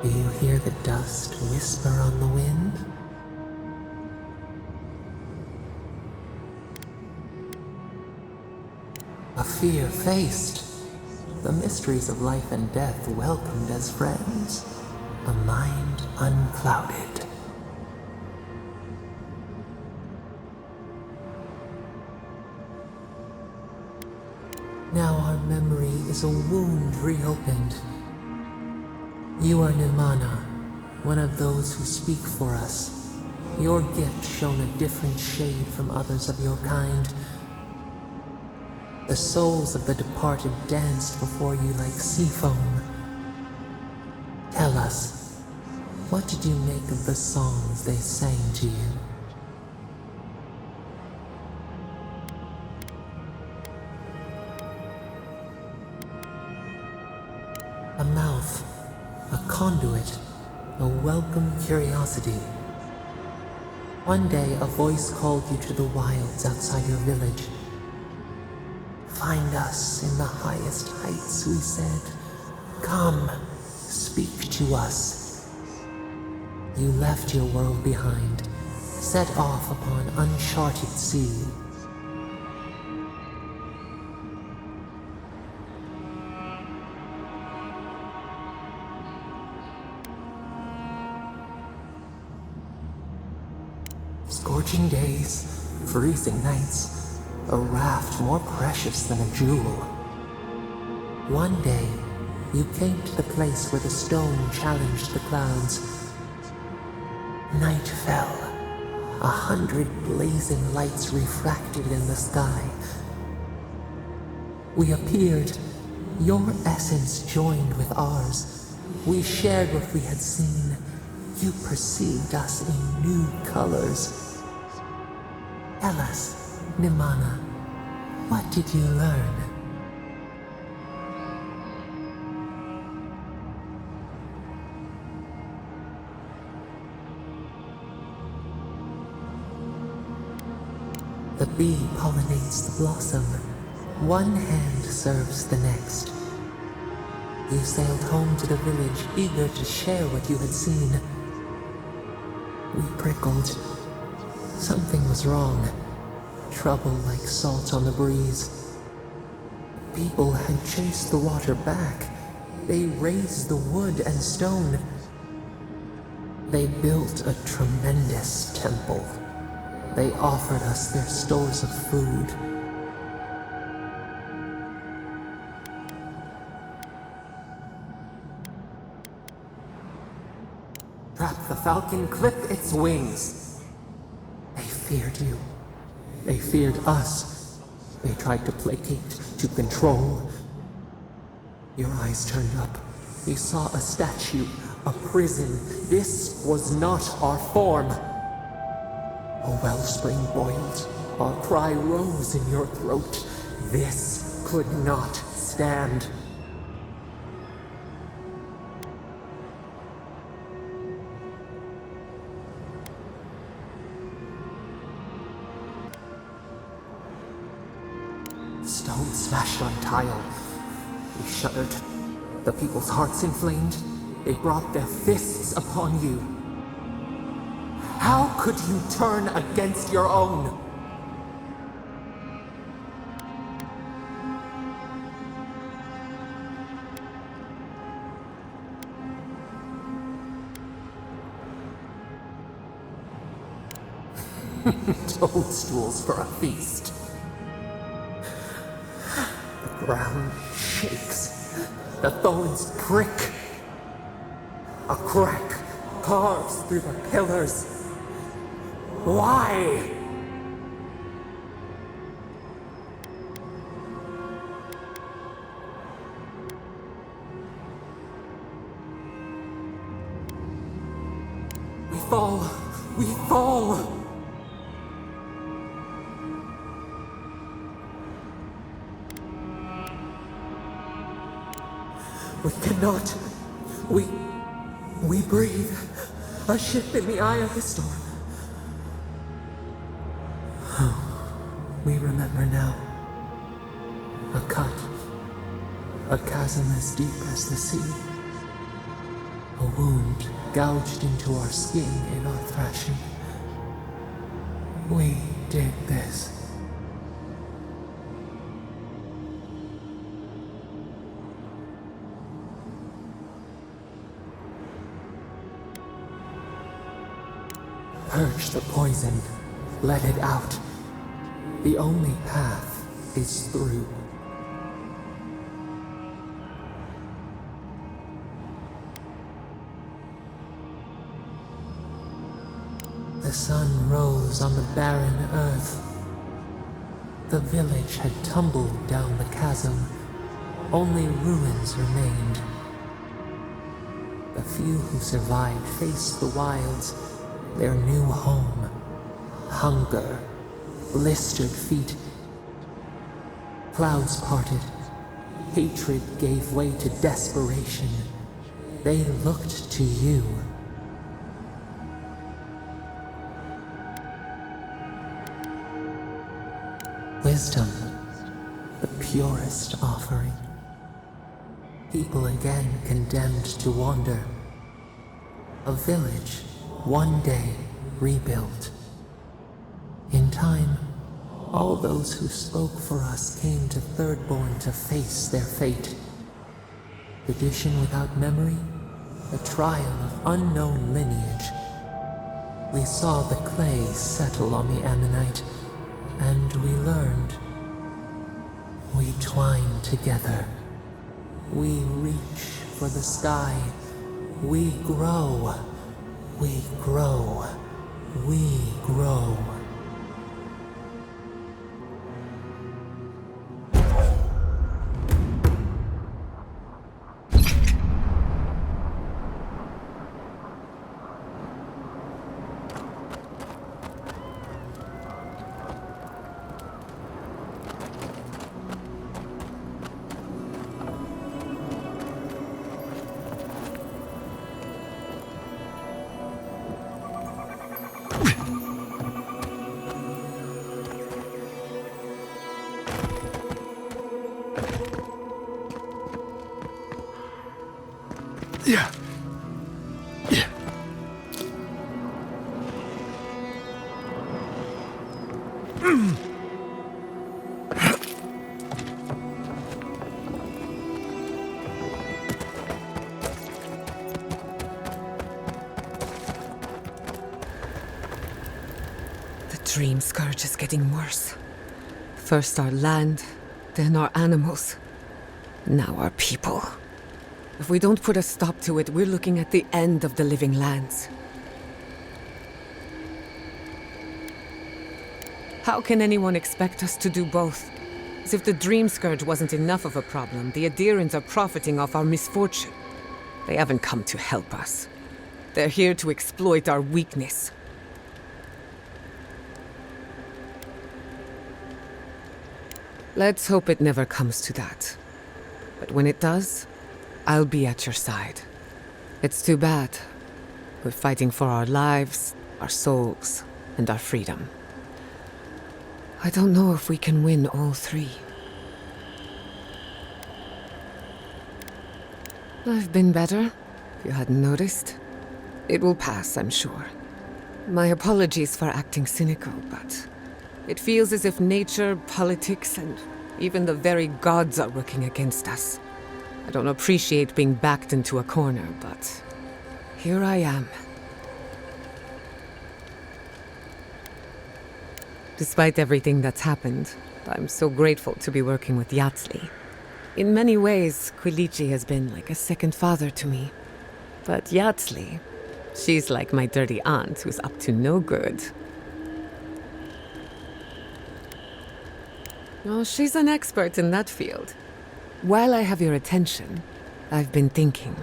Do you hear the dust whisper on the wind? A fear faced. The mysteries of life and death welcomed as friends. A mind unclouded. Now our memory is a wound reopened. You are Nimana, one of those who speak for us. Your gift shone a different shade from others of your kind. The souls of the departed danced before you like sea foam. Tell us, what did you make of the songs they sang to you? A mouth, a conduit, a welcome curiosity. One day a voice called you to the wilds outside your village. Find us in the highest heights, we said. Come, speak to us. You left your world behind, set off upon uncharted sea. Scorching days, freezing nights, a raft more precious than a jewel. One day, you came to the place where the stone challenged the clouds. Night fell, 100 blazing lights refracted in the sky. We appeared, your essence joined with ours. We shared what we had seen. You perceived us in new colors. Tell us, Nimana, what did you learn? The bee pollinates the blossom. One hand serves the next. You sailed home to the village, eager to share what you had seen. We prickled. Something was wrong. Trouble like salt on the breeze. People had chased the water back. They raised the wood and stone. They built a tremendous temple. They offered us their stores of food. Trap the falcon, clip its wings. They feared you. They feared us. They tried to placate, to control. Your eyes turned up. You saw a statue, a prison. This was not our form. A wellspring boiled. Our cry rose in your throat. This could not stand. Stone smashed on tile. We shuddered. The people's hearts inflamed. They brought their fists upon you. How could you turn against your own? Toadstools for a feast. The ground shakes. The thorns prick. A crack carves through the pillars. Why? We fall. We fall. We cannot. We breathe. A ship in the eye of the storm. We remember now. A cut. A chasm as deep as the sea. A wound gouged into our skin in our thrashing. We did this. Purge the poison. Let it out. The only path is through. The sun rose on the barren earth. The village had tumbled down the chasm. Only ruins remained. The few who survived faced the wilds, their new home. Hunger, blistered feet. Clouds parted. Hatred gave way to desperation. They looked to you. Wisdom, the purest offering. People again condemned to wander. A village, one day rebuilt. In time, all those who spoke for us came to Thirdborn to face their fate. Tradition without memory, a trial of unknown lineage. We saw the clay settle on the Ammonite, and we learned. We twine together. We reach for the sky. We grow. We grow. We grow. Yeah. Yeah. The Dream Scourge is getting worse. First our land, then our animals. Now our people. If we don't put a stop to it, we're looking at the end of the living lands. How can anyone expect us to do both? As if the Dream Scourge wasn't enough of a problem, the Aedyrans are profiting off our misfortune. They haven't come to help us. They're here to exploit our weakness. Let's hope it never comes to that. But when it does, I'll be at your side. It's too bad. We're fighting for our lives, our souls, and our freedom. I don't know if we can win all three. I've been better, if you hadn't noticed. It will pass, I'm sure. My apologies for acting cynical, but it feels as if nature, politics, and even the very gods are working against us. I don't appreciate being backed into a corner, but here I am. Despite everything that's happened, I'm so grateful to be working with Yatsli. In many ways, Quilichi has been like a second father to me. But Yatsli, she's like my dirty aunt who's up to no good. Oh, she's an expert in that field. While I have your attention, I've been thinking.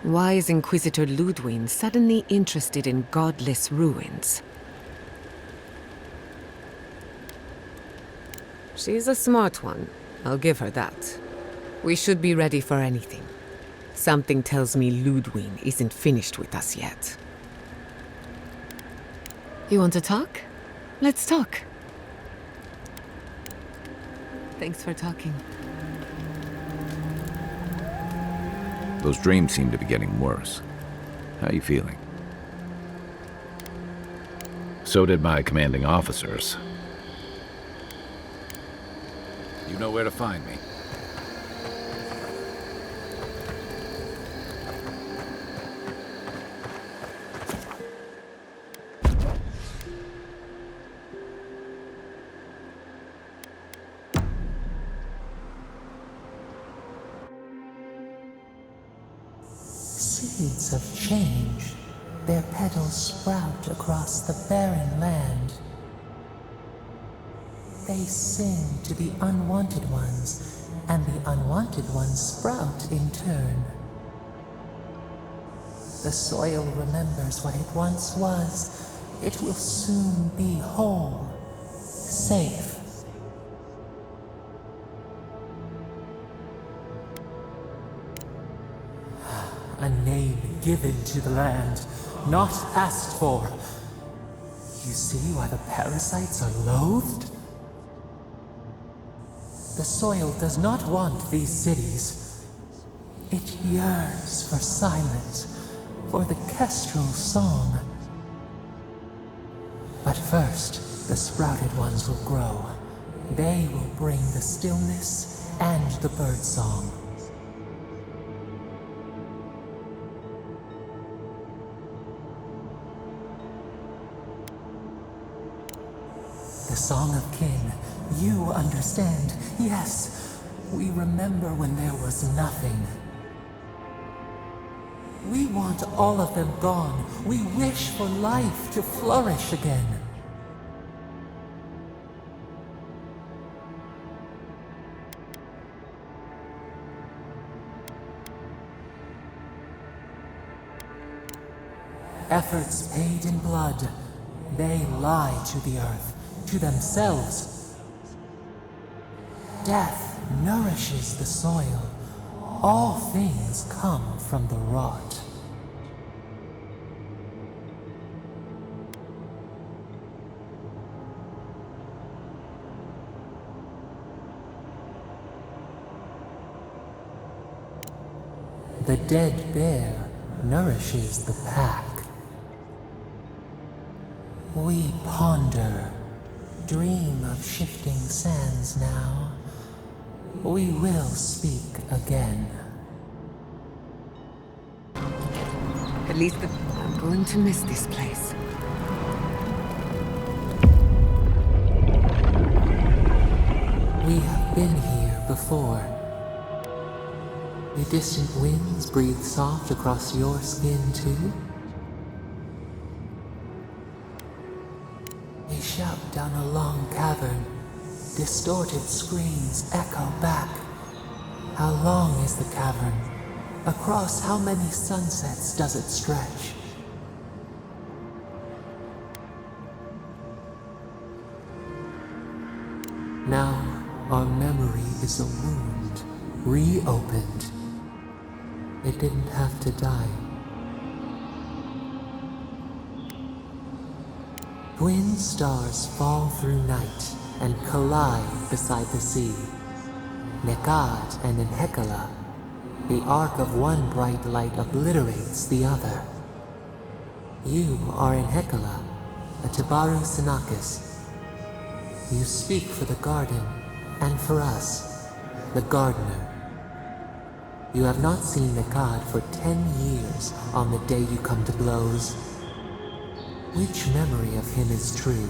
Why is Inquisitor Ludwig suddenly interested in godless ruins? She's a smart one, I'll give her that. We should be ready for anything. Something tells me Ludwig isn't finished with us yet. You want to talk? Let's talk. Thanks for talking. Those dreams seem to be getting worse. How are you feeling? So did my commanding officers. You know where to find me. Seeds of change, their petals sprout across the barren land. They sing to the unwanted ones, and the unwanted ones sprout in turn. The soil remembers what it once was. It will soon be whole, safe. A name given to the land, not asked for. You see why the parasites are loathed? The soil does not want these cities. It yearns for silence, for the kestrel song. But first, the sprouted ones will grow. They will bring the stillness and the bird song. The Song of Kin, you understand. Yes, we remember when there was nothing. We want all of them gone. We wish for life to flourish again. Efforts paid in blood, they lie to the earth. To themselves. Death nourishes the soil. All things come from the rot. The dead bear nourishes the pack. We ponder. Dream of shifting sands now. We will speak again. At least I'm going to miss this place. We have been here before. The distant winds breathe soft across your skin too. They shout down a long cavern. Distorted screams echo back. How long is the cavern? Across how many sunsets does it stretch? Now, our memory is a wound, reopened. It didn't have to die. Twin stars fall through night and collide beside the sea. Nekad and Enhekala. The arc of one bright light obliterates the other. You are Enhekala, a Tabaru Sinakis. You speak for the garden, and for us, the gardener. You have not seen Nekad for 10 years on the day you come to blows. Which memory of him is true?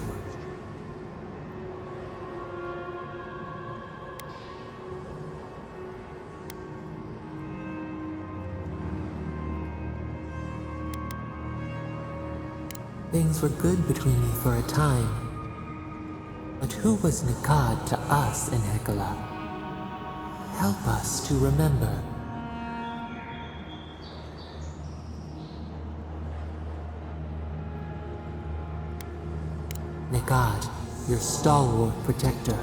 Things were good between you for a time. But who was Nekad to us in Hekala? Help us to remember. Nekad, your stalwart protector.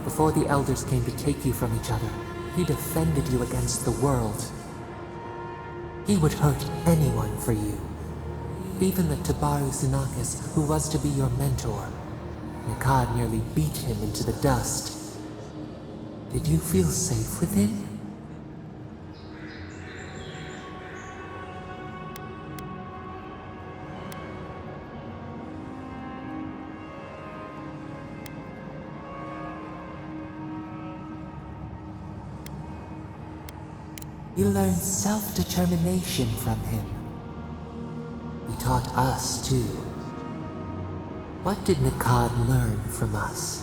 Before the elders came to take you from each other, he defended you against the world. He would hurt anyone for you. Even the Tabaru Sinakis, who was to be your mentor. Nekad nearly beat him into the dust. Did you feel safe with him? You learned self-determination from him. He taught us, too. What did Nikad learn from us?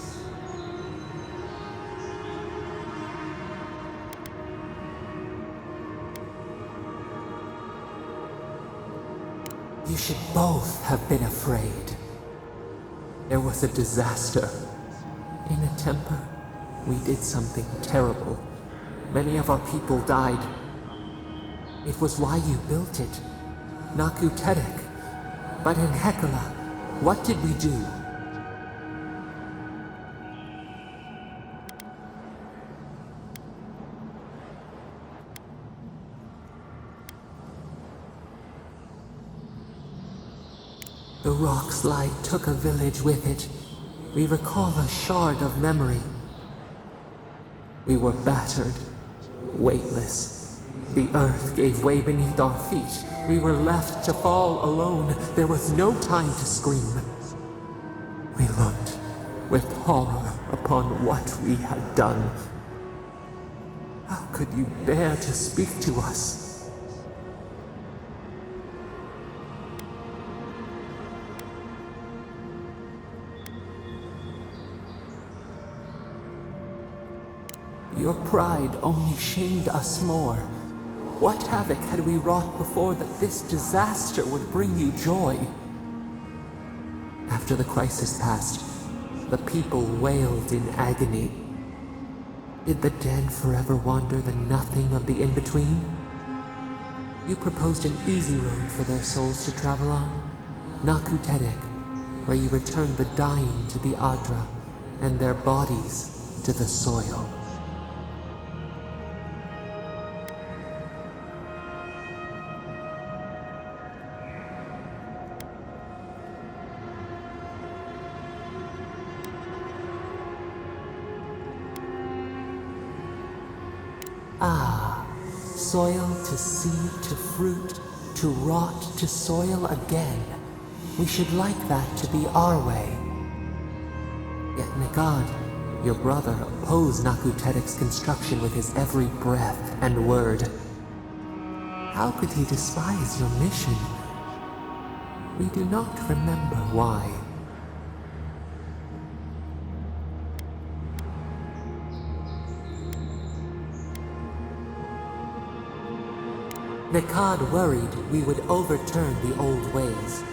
You should both have been afraid. There was a disaster. In a temper, we did something terrible. Many of our people died. It was why you built it. Naku Tedek. But in Hekala, what did we do? The rock slide took a village with it. We recall a shard of memory. We were battered, weightless. The earth gave way beneath our feet. We were left to fall alone. There was no time to scream. We looked with horror upon what we had done. How could you bear to speak to us? Your pride only shamed us more. What havoc had we wrought before that this disaster would bring you joy? After the crisis passed, the people wailed in agony. Did the dead forever wander the nothing of the in-between? You proposed an easy road for their souls to travel on, Naku Tedek, where you returned the dying to the Adra and their bodies to the soil. Ah, soil to seed to fruit, to rot to soil again. We should like that to be our way. Yet Nikad, your brother, opposed Naku Tedek's construction with his every breath and word. How could he despise your mission? We do not remember why. Nikad worried we would overturn the old ways.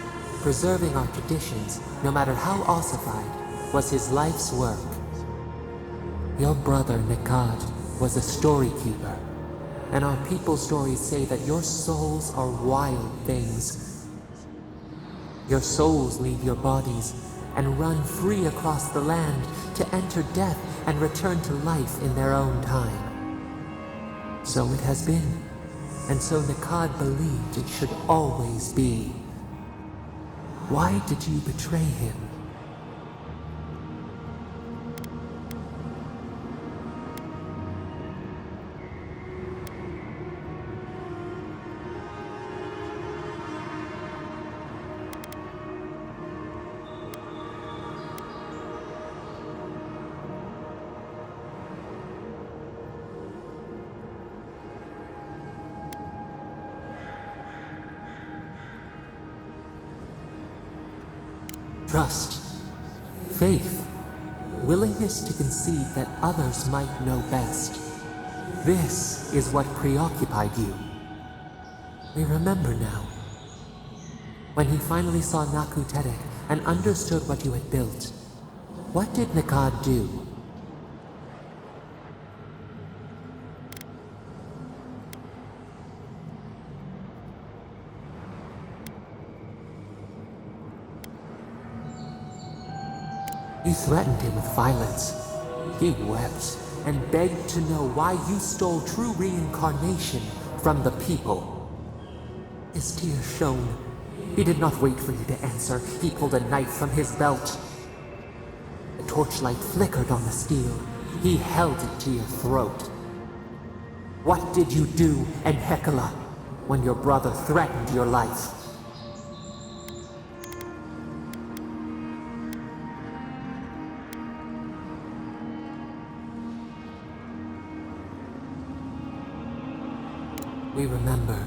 Preserving our traditions, no matter how ossified, was his life's work. Your brother Nikad was a story keeper, and our people's stories say that your souls are wild things. Your souls leave your bodies and run free across the land to enter death and return to life in their own time. So it has been. And so Nikad believed it should always be. Why did you betray him? Trust, faith, willingness to concede that others might know best. This is what preoccupied you. We remember now. When he finally saw Naku Tedek and understood what you had built, what did Nikad do? You threatened him with violence. He wept and begged to know why you stole true reincarnation from the people. His tears shone. He did not wait for you to answer. He pulled a knife from his belt. The torchlight flickered on the steel. He held it to your throat. What did you do in Hekala when your brother threatened your life? We remember.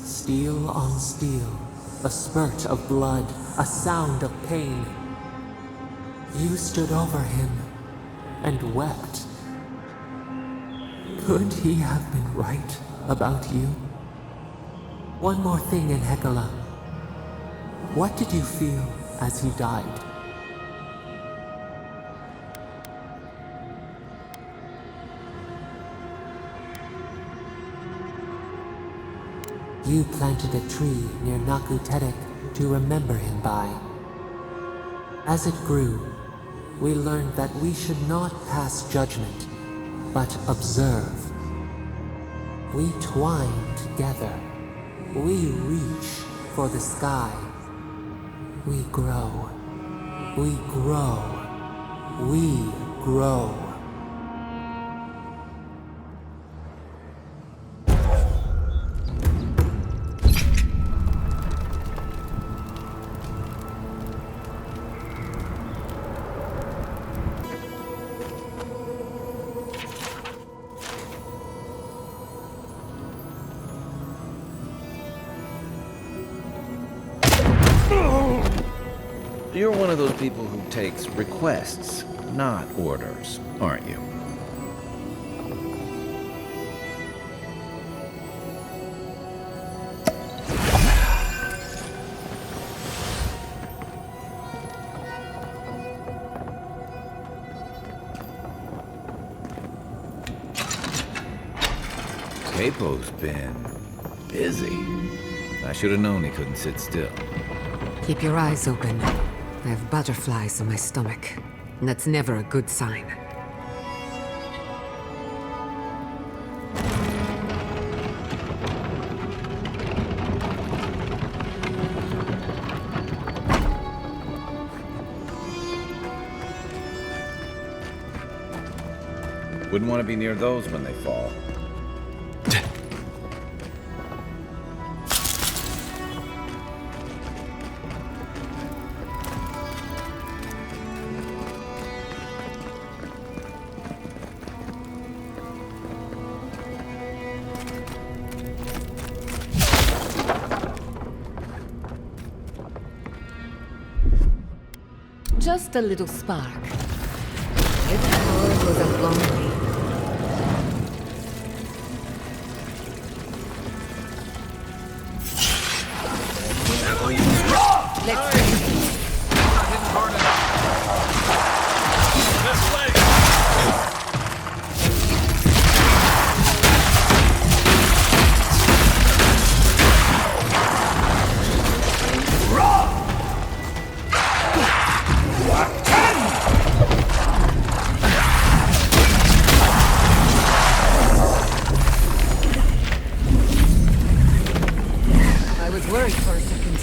Steel on steel, a spurt of blood, a sound of pain. You stood over him and wept. Could he have been right about you? One more thing in Hekala. What did you feel as he died? You planted a tree near Naku Tedek to remember him by. As it grew, we learned that we should not pass judgment, but observe. We twine together. We reach for the sky. We grow. We grow. We grow. You're one of those people who takes requests, not orders, aren't you? Capo's been busy. I should have known he couldn't sit still. Keep your eyes open. I have butterflies in my stomach. And that's never a good sign. Wouldn't want to be near those when they fall. Just a little spark. Its power goes a long way. Let's go. Worried for a second.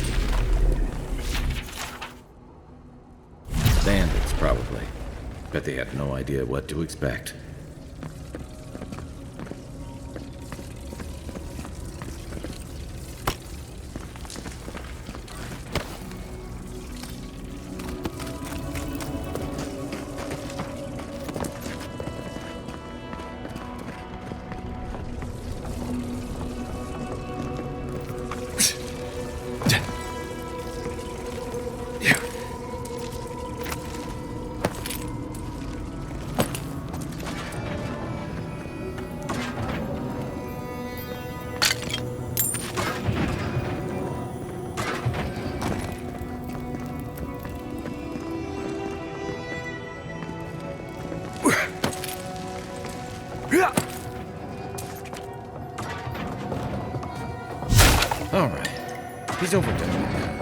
Bandits, probably. Bet they had no idea what to expect. All right. He's overdone it now.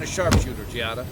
sharpshooter, Giada.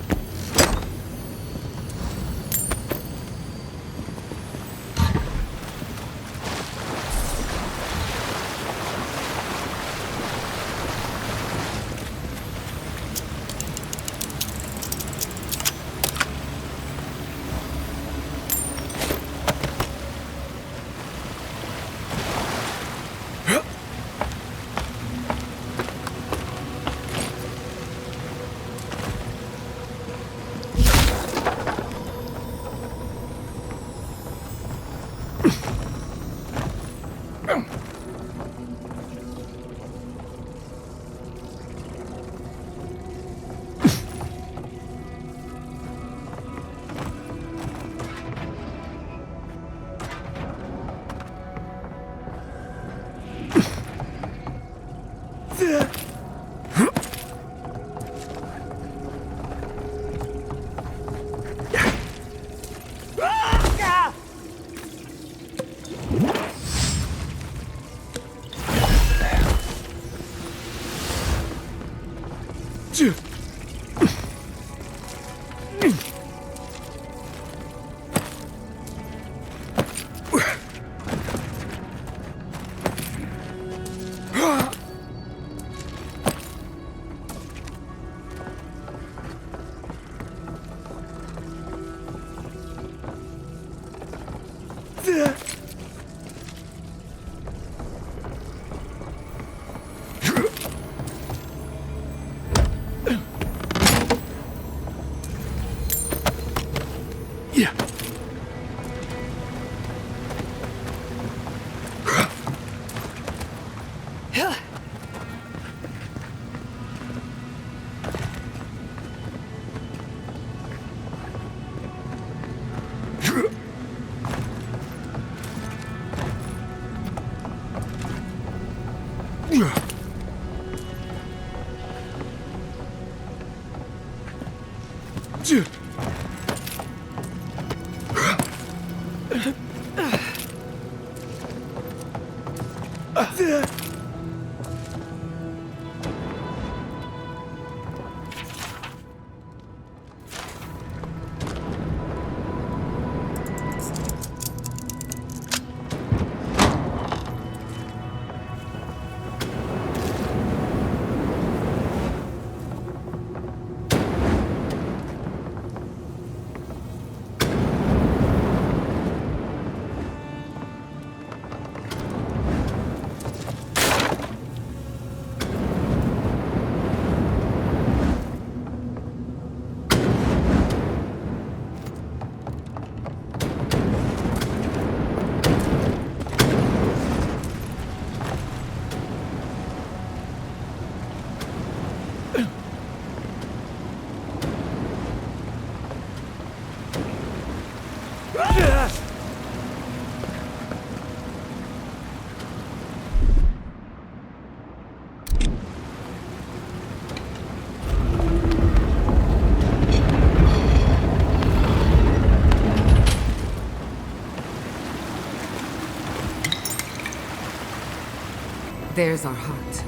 There's our heart.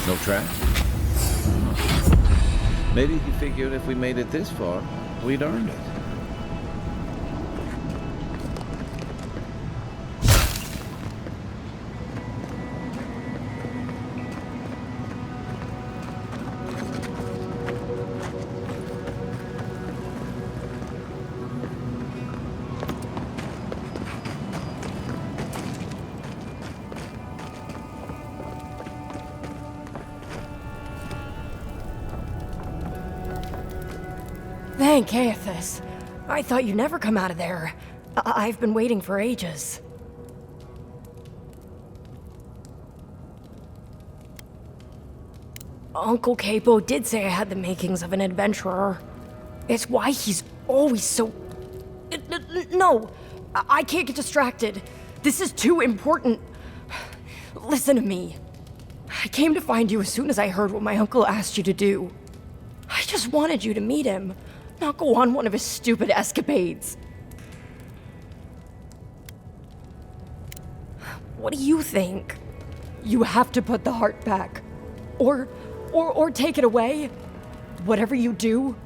No trash? Maybe he figured if we made it this far, we'd earned it. Thank Aethys. I thought you'd never come out of there. I've been waiting for ages. Uncle Capo did say I had the makings of an adventurer. It's why he's always so... No! I can't get distracted. This is too important. Listen to me. I came to find you as soon as I heard what my uncle asked you to do. I just wanted you to meet him, not go on one of his stupid escapades. What do you think? You have to put the heart back. Or take it away? Whatever you do,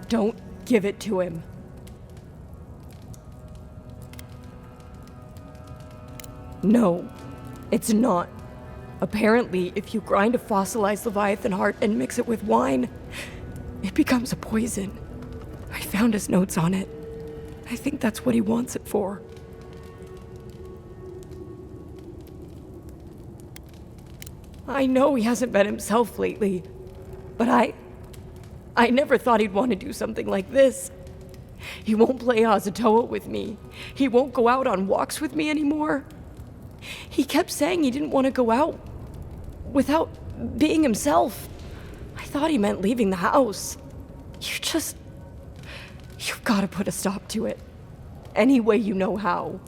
don't give it to him. No, it's not. Apparently, if you grind a fossilized Leviathan heart and mix it with wine, it becomes a poison. I found his notes on it. I think that's what he wants it for. I know he hasn't been himself lately, but I never thought he'd want to do something like this. He won't play Azatoa with me. He won't go out on walks with me anymore. He kept saying he didn't want to go out without being himself. I thought he meant leaving the house. You've got to put a stop to it. Any way you know how.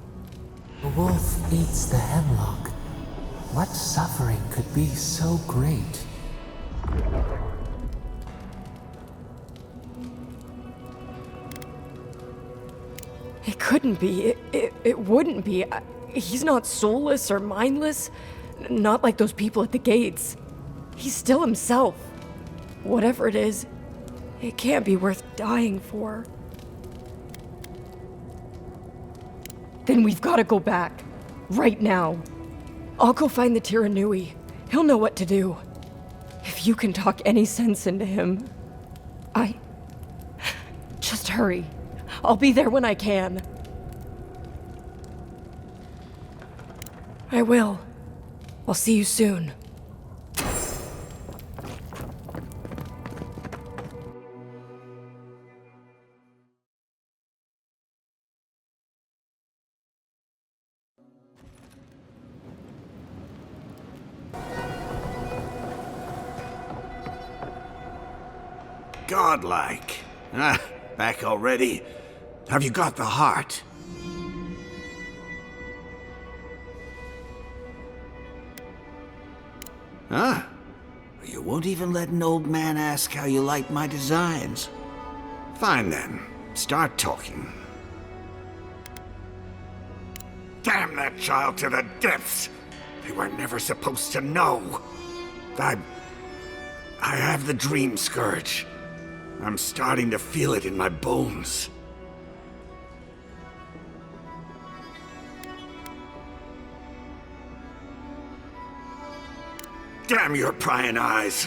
The wolf eats the hemlock. What suffering could be so great? It couldn't be. It wouldn't be. He's not soulless or mindless. Not like those people at the gates. He's still himself. Whatever it is, it can't be worth dying for. Then we've got to go back. Right now. I'll go find the Tiranui. He'll know what to do. If you can talk any sense into him, Just hurry. I'll be there when I can. I will. I'll see you soon. Godlike. Ah, back already? Have you got the heart? Huh? You won't even let an old man ask how you like my designs. Fine then. Start talking. Damn that child to the depths! They were never supposed to know. I have the Dream Scourge. I'm starting to feel it in my bones. Damn your prying eyes!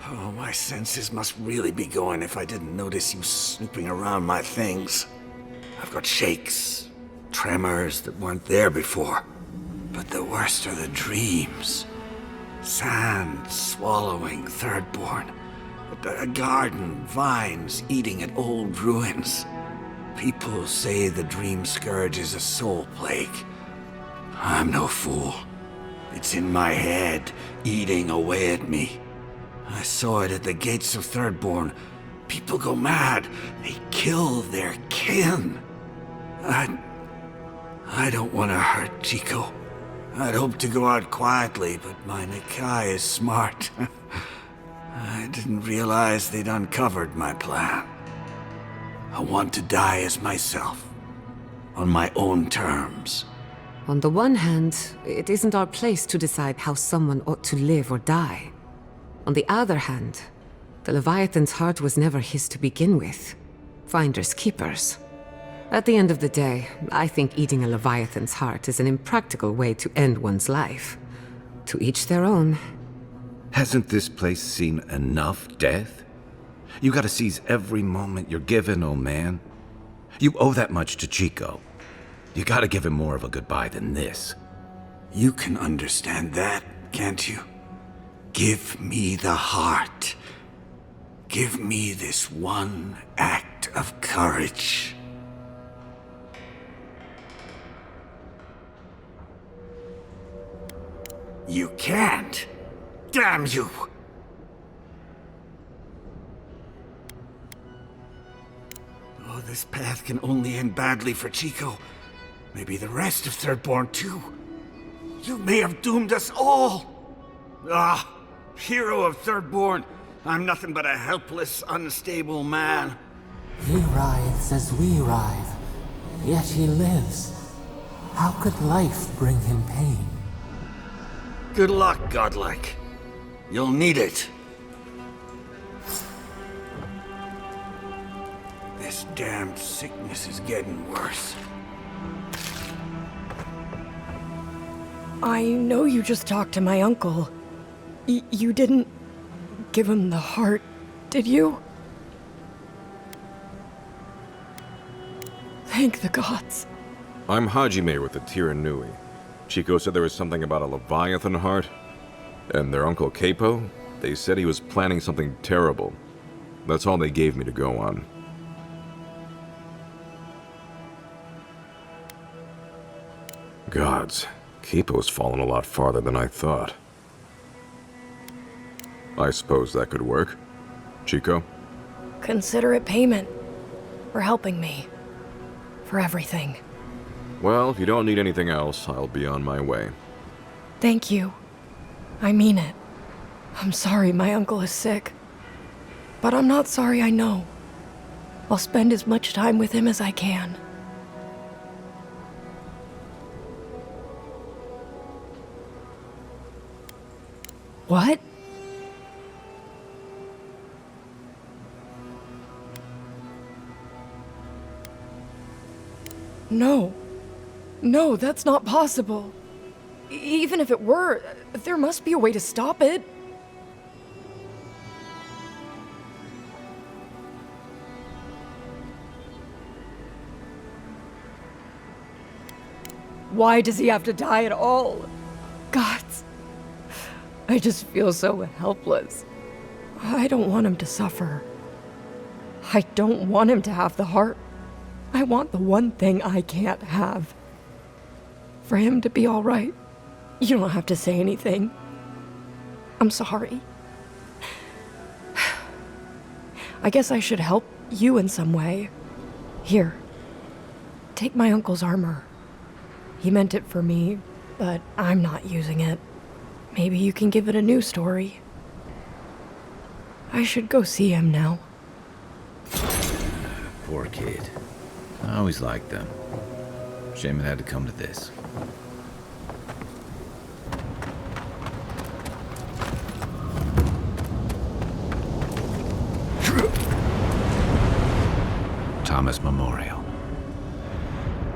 Oh, my senses must really be going if I didn't notice you snooping around my things. I've got shakes, tremors that weren't there before. But the worst are the dreams. Sand swallowing Thirdborn. A garden, vines eating at old ruins. People say the Dream Scourge is a soul plague. I'm no fool. It's in my head, eating away at me. I saw it at the gates of Thirdborn. People go mad. They kill their kin. I don't want to hurt Chico. I'd hoped to go out quietly, but my Nikai is smart. I didn't realize they'd uncovered my plan. I want to die as myself, on my own terms. On the one hand, it isn't our place to decide how someone ought to live or die. On the other hand, the Leviathan's heart was never his to begin with. Finders keepers. At the end of the day, I think eating a Leviathan's heart is an impractical way to end one's life. To each their own. Hasn't this place seen enough death? You gotta seize every moment you're given, old man. You owe that much to Chico. You gotta give him more of a goodbye than this. You can understand that, can't you? Give me the heart. Give me this one act of courage. You can't. Damn you! Oh, this path can only end badly for Chico. Maybe the rest of Thirdborn too. You may have doomed us all! Ah, hero of Thirdborn, I'm nothing but a helpless, unstable man. He writhes as we writhe, yet he lives. How could life bring him pain? Good luck, Godlike. You'll need it. This damned sickness is getting worse. I know you just talked to my uncle. You didn't give him the heart, did you? Thank the gods. I'm Hajime with the Tiranui. Chico said there was something about a Leviathan heart. And their uncle Capo, they said he was planning something terrible. That's all they gave me to go on. Gods, Capo's fallen a lot farther than I thought. I suppose that could work. Chico? Consider it payment for helping me. For everything. Well, if you don't need anything else, I'll be on my way. Thank you. I mean it. I'm sorry my uncle is sick. But I'm not sorry I know. I'll spend as much time with him as I can. What? No. No, that's not possible. Even if it were, there must be a way to stop it. Why does he have to die at all? Gods. I just feel so helpless. I don't want him to suffer. I don't want him to have the heart. I want the one thing I can't have. For him to be all right. You don't have to say anything. I'm sorry. I guess I should help you in some way. Here. Take my uncle's armor. He meant it for me, but I'm not using it. Maybe you can give it a new story. I should go see him now. Poor kid. I always liked them. Shame it had to come to this. Thomas Memorial.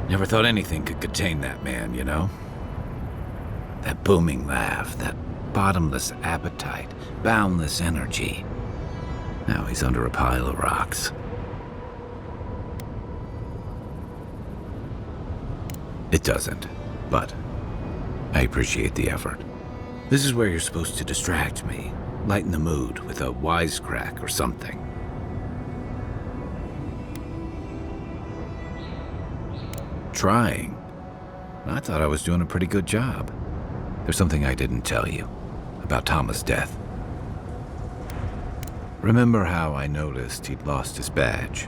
Never thought anything could contain that man, you know? That booming laugh, that bottomless appetite, boundless energy. Now he's under a pile of rocks. It doesn't, but I appreciate the effort. This is where you're supposed to distract me, lighten the mood with a wisecrack or something. Trying? I thought I was doing a pretty good job. There's something I didn't tell you about Thomas' death. Remember how I noticed he'd lost his badge?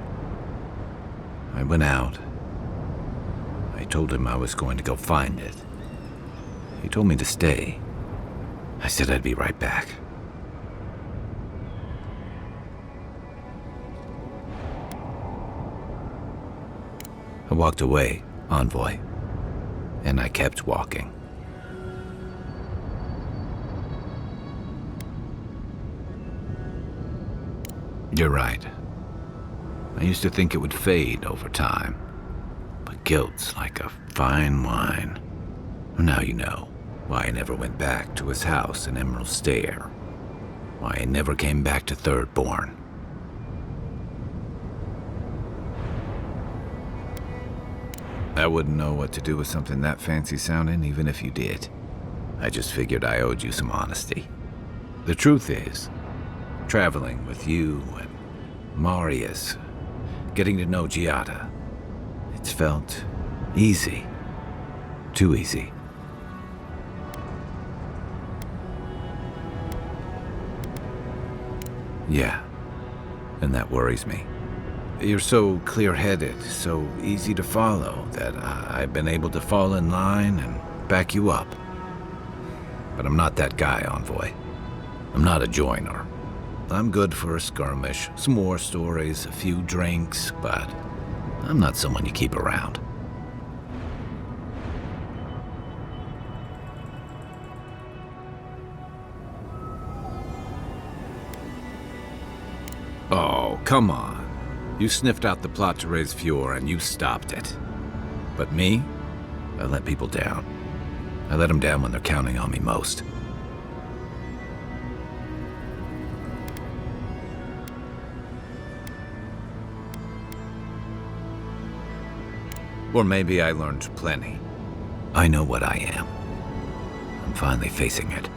I went out. I told him I was going to go find it. He told me to stay. I said I'd be right back. I walked away, envoy, and I kept walking. You're right. I used to think it would fade over time. But guilt's like a fine wine. Now you know why I never went back to his house in Emerald Stair. Why I never came back to Thirdborn. I wouldn't know what to do with something that fancy sounding, even if you did. I just figured I owed you some honesty. The truth is, traveling with you and Marius, getting to know Giada, it's felt easy. Too easy. Yeah, and that worries me. You're so clear-headed, so easy to follow, that I've been able to fall in line and back you up. But I'm not that guy, envoy. I'm not a joiner. I'm good for a skirmish, some war stories, a few drinks, but I'm not someone you keep around. Oh, come on. You sniffed out the plot to raise Fjord, and you stopped it. But me? I let people down. I let them down when they're counting on me most. Or maybe I learned plenty. I know what I am. I'm finally facing it.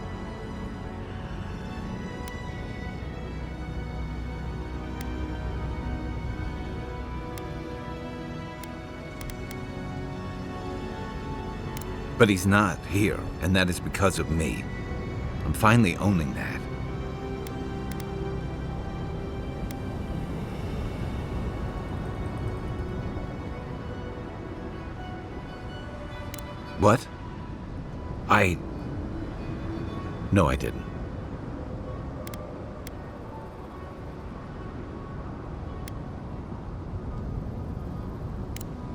But he's not here, and that is because of me. I'm finally owning that. What? No, I didn't.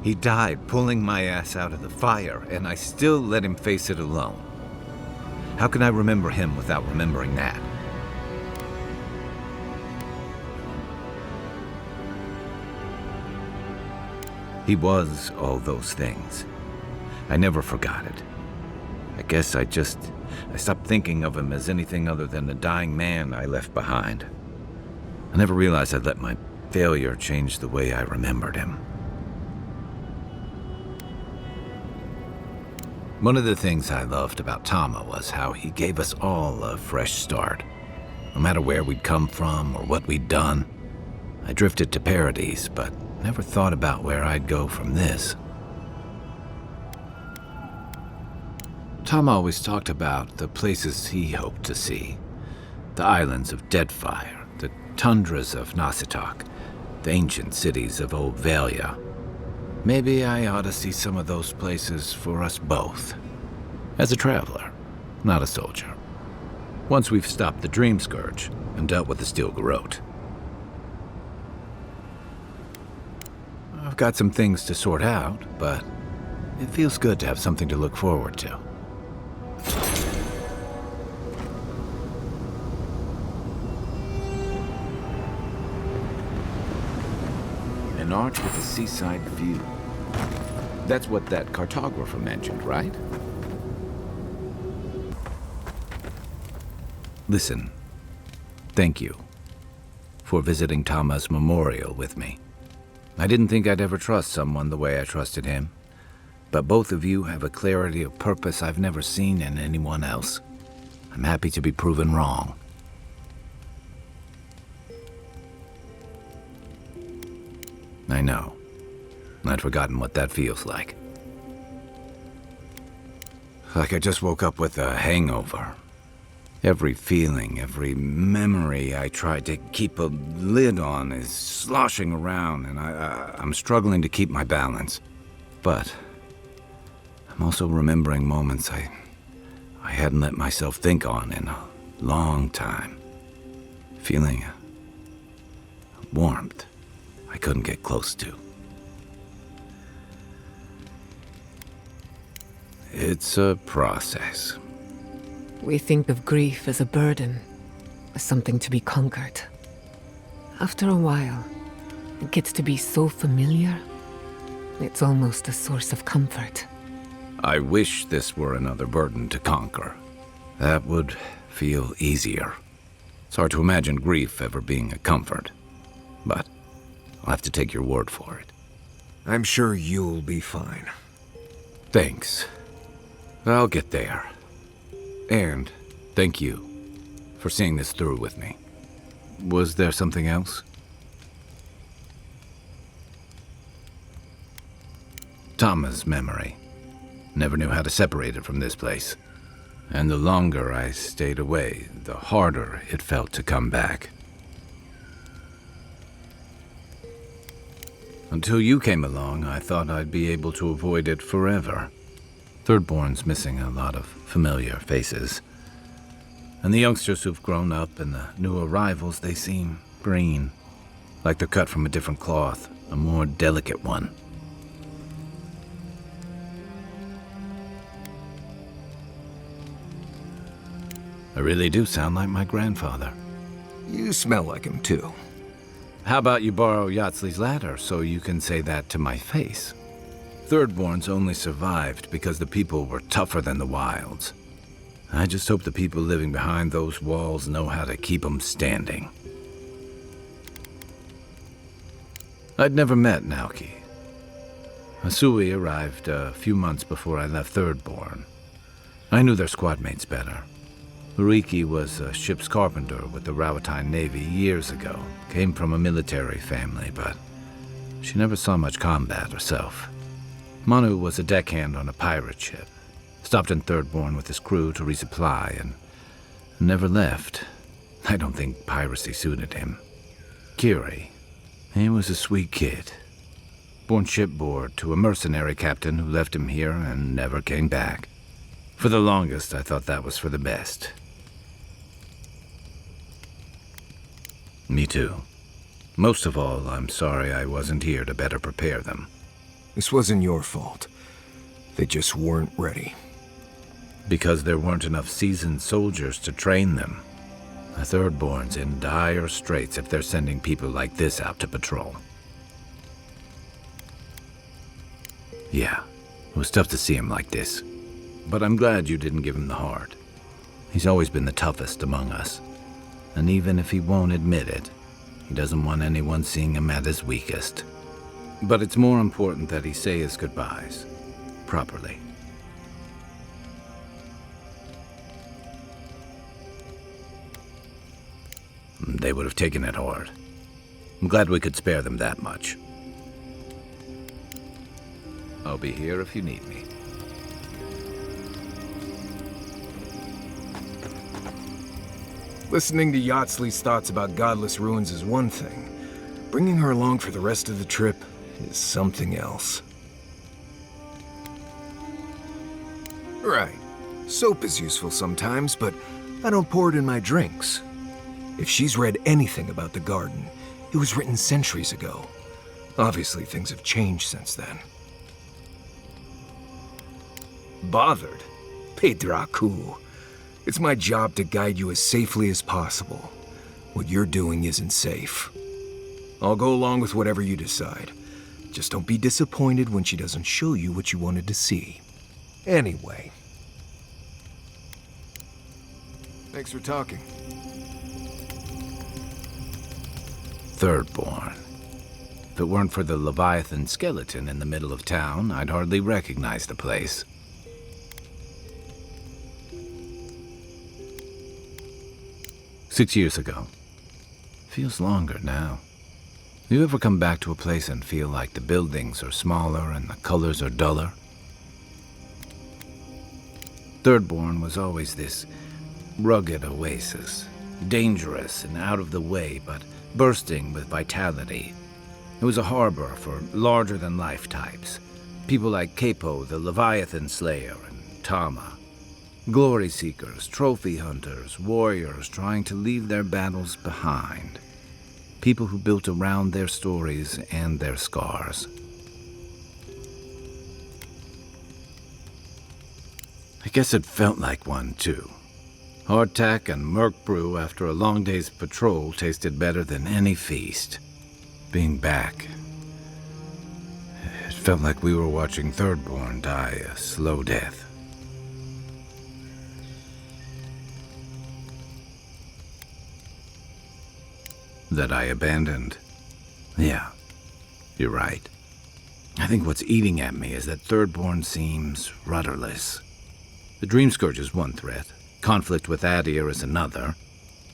He died pulling my ass out of the fire, and I still let him face it alone. How can I remember him without remembering that? He was all those things. I never forgot it. I guess I stopped thinking of him as anything other than the dying man I left behind. I never realized I'd let my failure change the way I remembered him. One of the things I loved about Tama was how he gave us all a fresh start. No matter where we'd come from or what we'd done. I drifted to Paradise, but never thought about where I'd go from this. Tom always talked about the places he hoped to see. The islands of Deadfire, the tundras of Nasitok, the ancient cities of Old Valia. Maybe I ought to see some of those places for us both. As a traveler, not a soldier. Once we've stopped the Dream Scourge and dealt with the Steel Garrote. I've got some things to sort out, but it feels good to have something to look forward to. An arch with a seaside view. That's what that cartographer mentioned, right? Listen, thank you for visiting Tama's memorial with me. I didn't think I'd ever trust someone the way I trusted him, but both of you have a clarity of purpose I've never seen in anyone else. I'm happy to be proven wrong. I know. I'd forgotten what that feels like. Like I just woke up with a hangover. Every feeling, every memory I tried to keep a lid on is sloshing around, and I'm struggling to keep my balance. But I'm also remembering moments I hadn't let myself think on in a long time. Feeling a warmth I couldn't get close to. It's a process. We think of grief as a burden, as something to be conquered. After a while, it gets to be so familiar, it's almost a source of comfort. I wish this were another burden to conquer. That would feel easier. It's hard to imagine grief ever being a comfort, but I'll have to take your word for it. I'm sure you'll be fine. Thanks. I'll get there. And thank you for seeing this through with me. Was there something else? Tama's memory. Never knew how to separate it from this place. And the longer I stayed away, the harder it felt to come back. Until you came along, I thought I'd be able to avoid it forever. Thirdborn's missing a lot of familiar faces. And the youngsters who've grown up and the new arrivals, they seem green. Like they're cut from a different cloth, a more delicate one. I really do sound like my grandfather. You smell like him, too. How about you borrow Yatsley's ladder so you can say that to my face? Thirdborns only survived because the people were tougher than the wilds. I just hope the people living behind those walls know how to keep them standing. I'd never met Naoki. Asui arrived a few months before I left Thirdborn. I knew their squad mates better. Ruiki was a ship's carpenter with the Rawatine Navy years ago. Came from a military family, but she never saw much combat herself. Manu was a deckhand on a pirate ship. Stopped in Thirdborn with his crew to resupply and never left. I don't think piracy suited him. Kiri, he was a sweet kid. Born shipboard to a mercenary captain who left him here and never came back. For the longest, I thought that was for the best. Me too. Most of all, I'm sorry I wasn't here to better prepare them. This wasn't your fault. They just weren't ready. Because there weren't enough seasoned soldiers to train them. The Thirdborn's in dire straits if they're sending people like this out to patrol. Yeah, it was tough to see him like this. But I'm glad you didn't give him the heart. He's always been the toughest among us. And even if he won't admit it, he doesn't want anyone seeing him at his weakest. But it's more important that he say his goodbyes. Properly. They would have taken it hard. I'm glad we could spare them that much. I'll be here if you need me. Listening to Yatsley's thoughts about godless ruins is one thing. Bringing her along for the rest of the trip is something else. Right. Soap is useful sometimes, but I don't pour it in my drinks. If she's read anything about the garden, it was written centuries ago. Obviously, things have changed since then. Bothered? Pedraku. It's my job to guide you as safely as possible. What you're doing isn't safe. I'll go along with whatever you decide. Just don't be disappointed when she doesn't show you what you wanted to see. Anyway. Thanks for talking. Thirdborn. If it weren't for the Leviathan skeleton in the middle of town, I'd hardly recognize the place. "6 years ago. Feels longer now. You ever come back to a place and feel like the buildings are smaller and the colors are duller? Thirdborn was always this rugged oasis. Dangerous and out of the way, but bursting with vitality. It was a harbor for larger-than-life types. People like Capo, the Leviathan Slayer, and Tama. Glory seekers, trophy hunters, warriors trying to leave their battles behind. People who built around their stories and their scars. I guess it felt like one, too. Hardtack and murk brew after a long day's patrol tasted better than any feast. Being back, it felt like we were watching Thirdborn die a slow death. That I abandoned. Yeah, you're right. I think what's eating at me is that Thirdborn seems rudderless. The Dream Scourge is one threat. Conflict with Aedyr is another.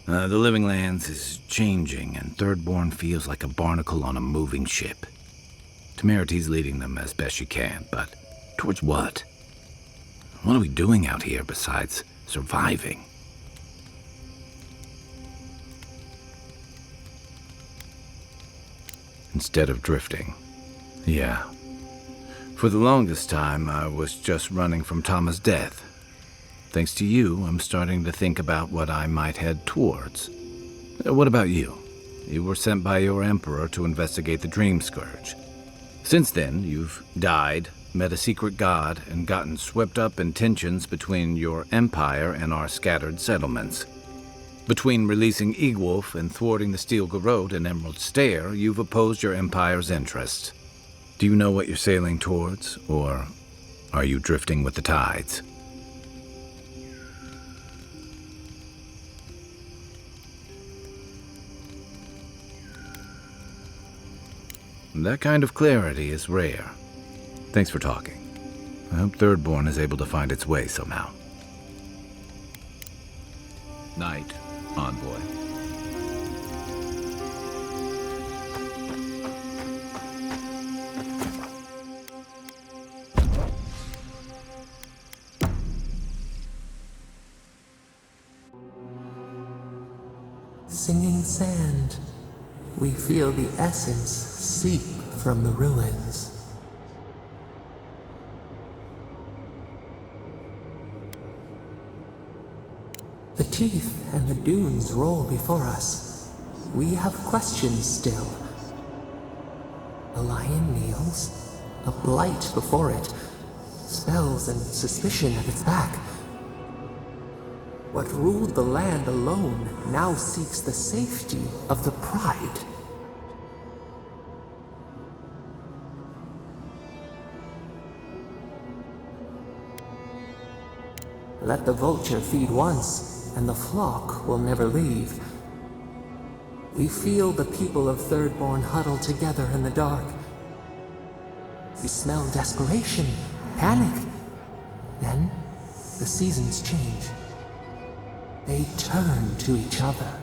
The Living Lands is changing, and Thirdborn feels like a barnacle on a moving ship. Temeriti's leading them as best she can, but towards what? What are we doing out here besides surviving? Instead of drifting. Yeah. For the longest time, I was just running from Tama's death. Thanks to you, I'm starting to think about what I might head towards. What about you? You were sent by your Emperor to investigate the Dream Scourge. Since then, you've died, met a secret god, and gotten swept up in tensions between your empire and our scattered settlements. Between releasing Egwolf and thwarting the Steel Garrote and Emerald Stair, you've opposed your Empire's interests. Do you know what you're sailing towards, or are you drifting with the tides? That kind of clarity is rare. Thanks for talking. I hope Thirdborn is able to find its way somehow. Night, Envoy. Singing sand, we feel the essence seep from the ruins. The teeth and the dunes roll before us. We have questions still. A lion kneels, a blight before it, spells and suspicion at its back. What ruled the land alone now seeks the safety of the pride. Let the vulture feed once, and the flock will never leave. We feel the people of Thirdborn huddle together in the dark. We smell desperation, panic. Then, the seasons change. They turn to each other.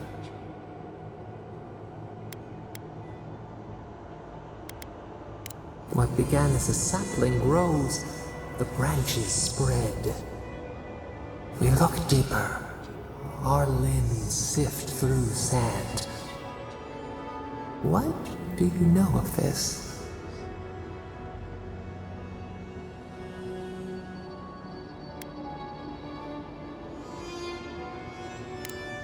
What began as a sapling grows, the branches spread. We look deeper. Our limbs sift through sand. What do you know of this?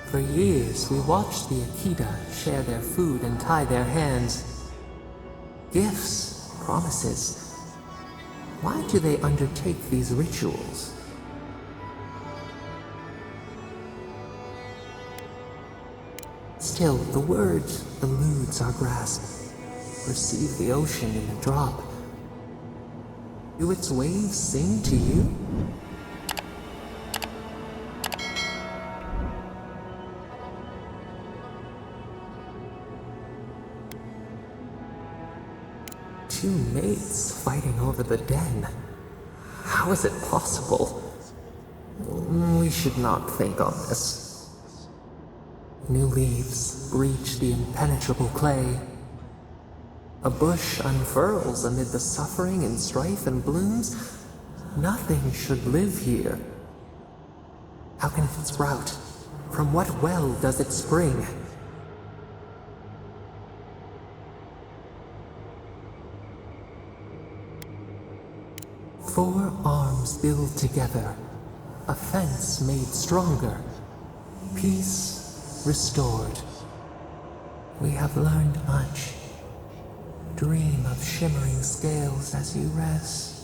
For years, we watched the Akita share their food and tie their hands. Gifts, promises. Why do they undertake these rituals? Still, the word eludes our grasp. Perceive the ocean in a drop. Do its waves sing to you? Two mates fighting over the den. How is it possible? We should not think on this. New leaves breach the impenetrable clay. A bush unfurls amid the suffering and strife and blooms. Nothing should live here. How can it sprout? From what well does it spring? Four arms build together, a fence made stronger, peace restored. We have learned much. Dream of shimmering scales as you rest.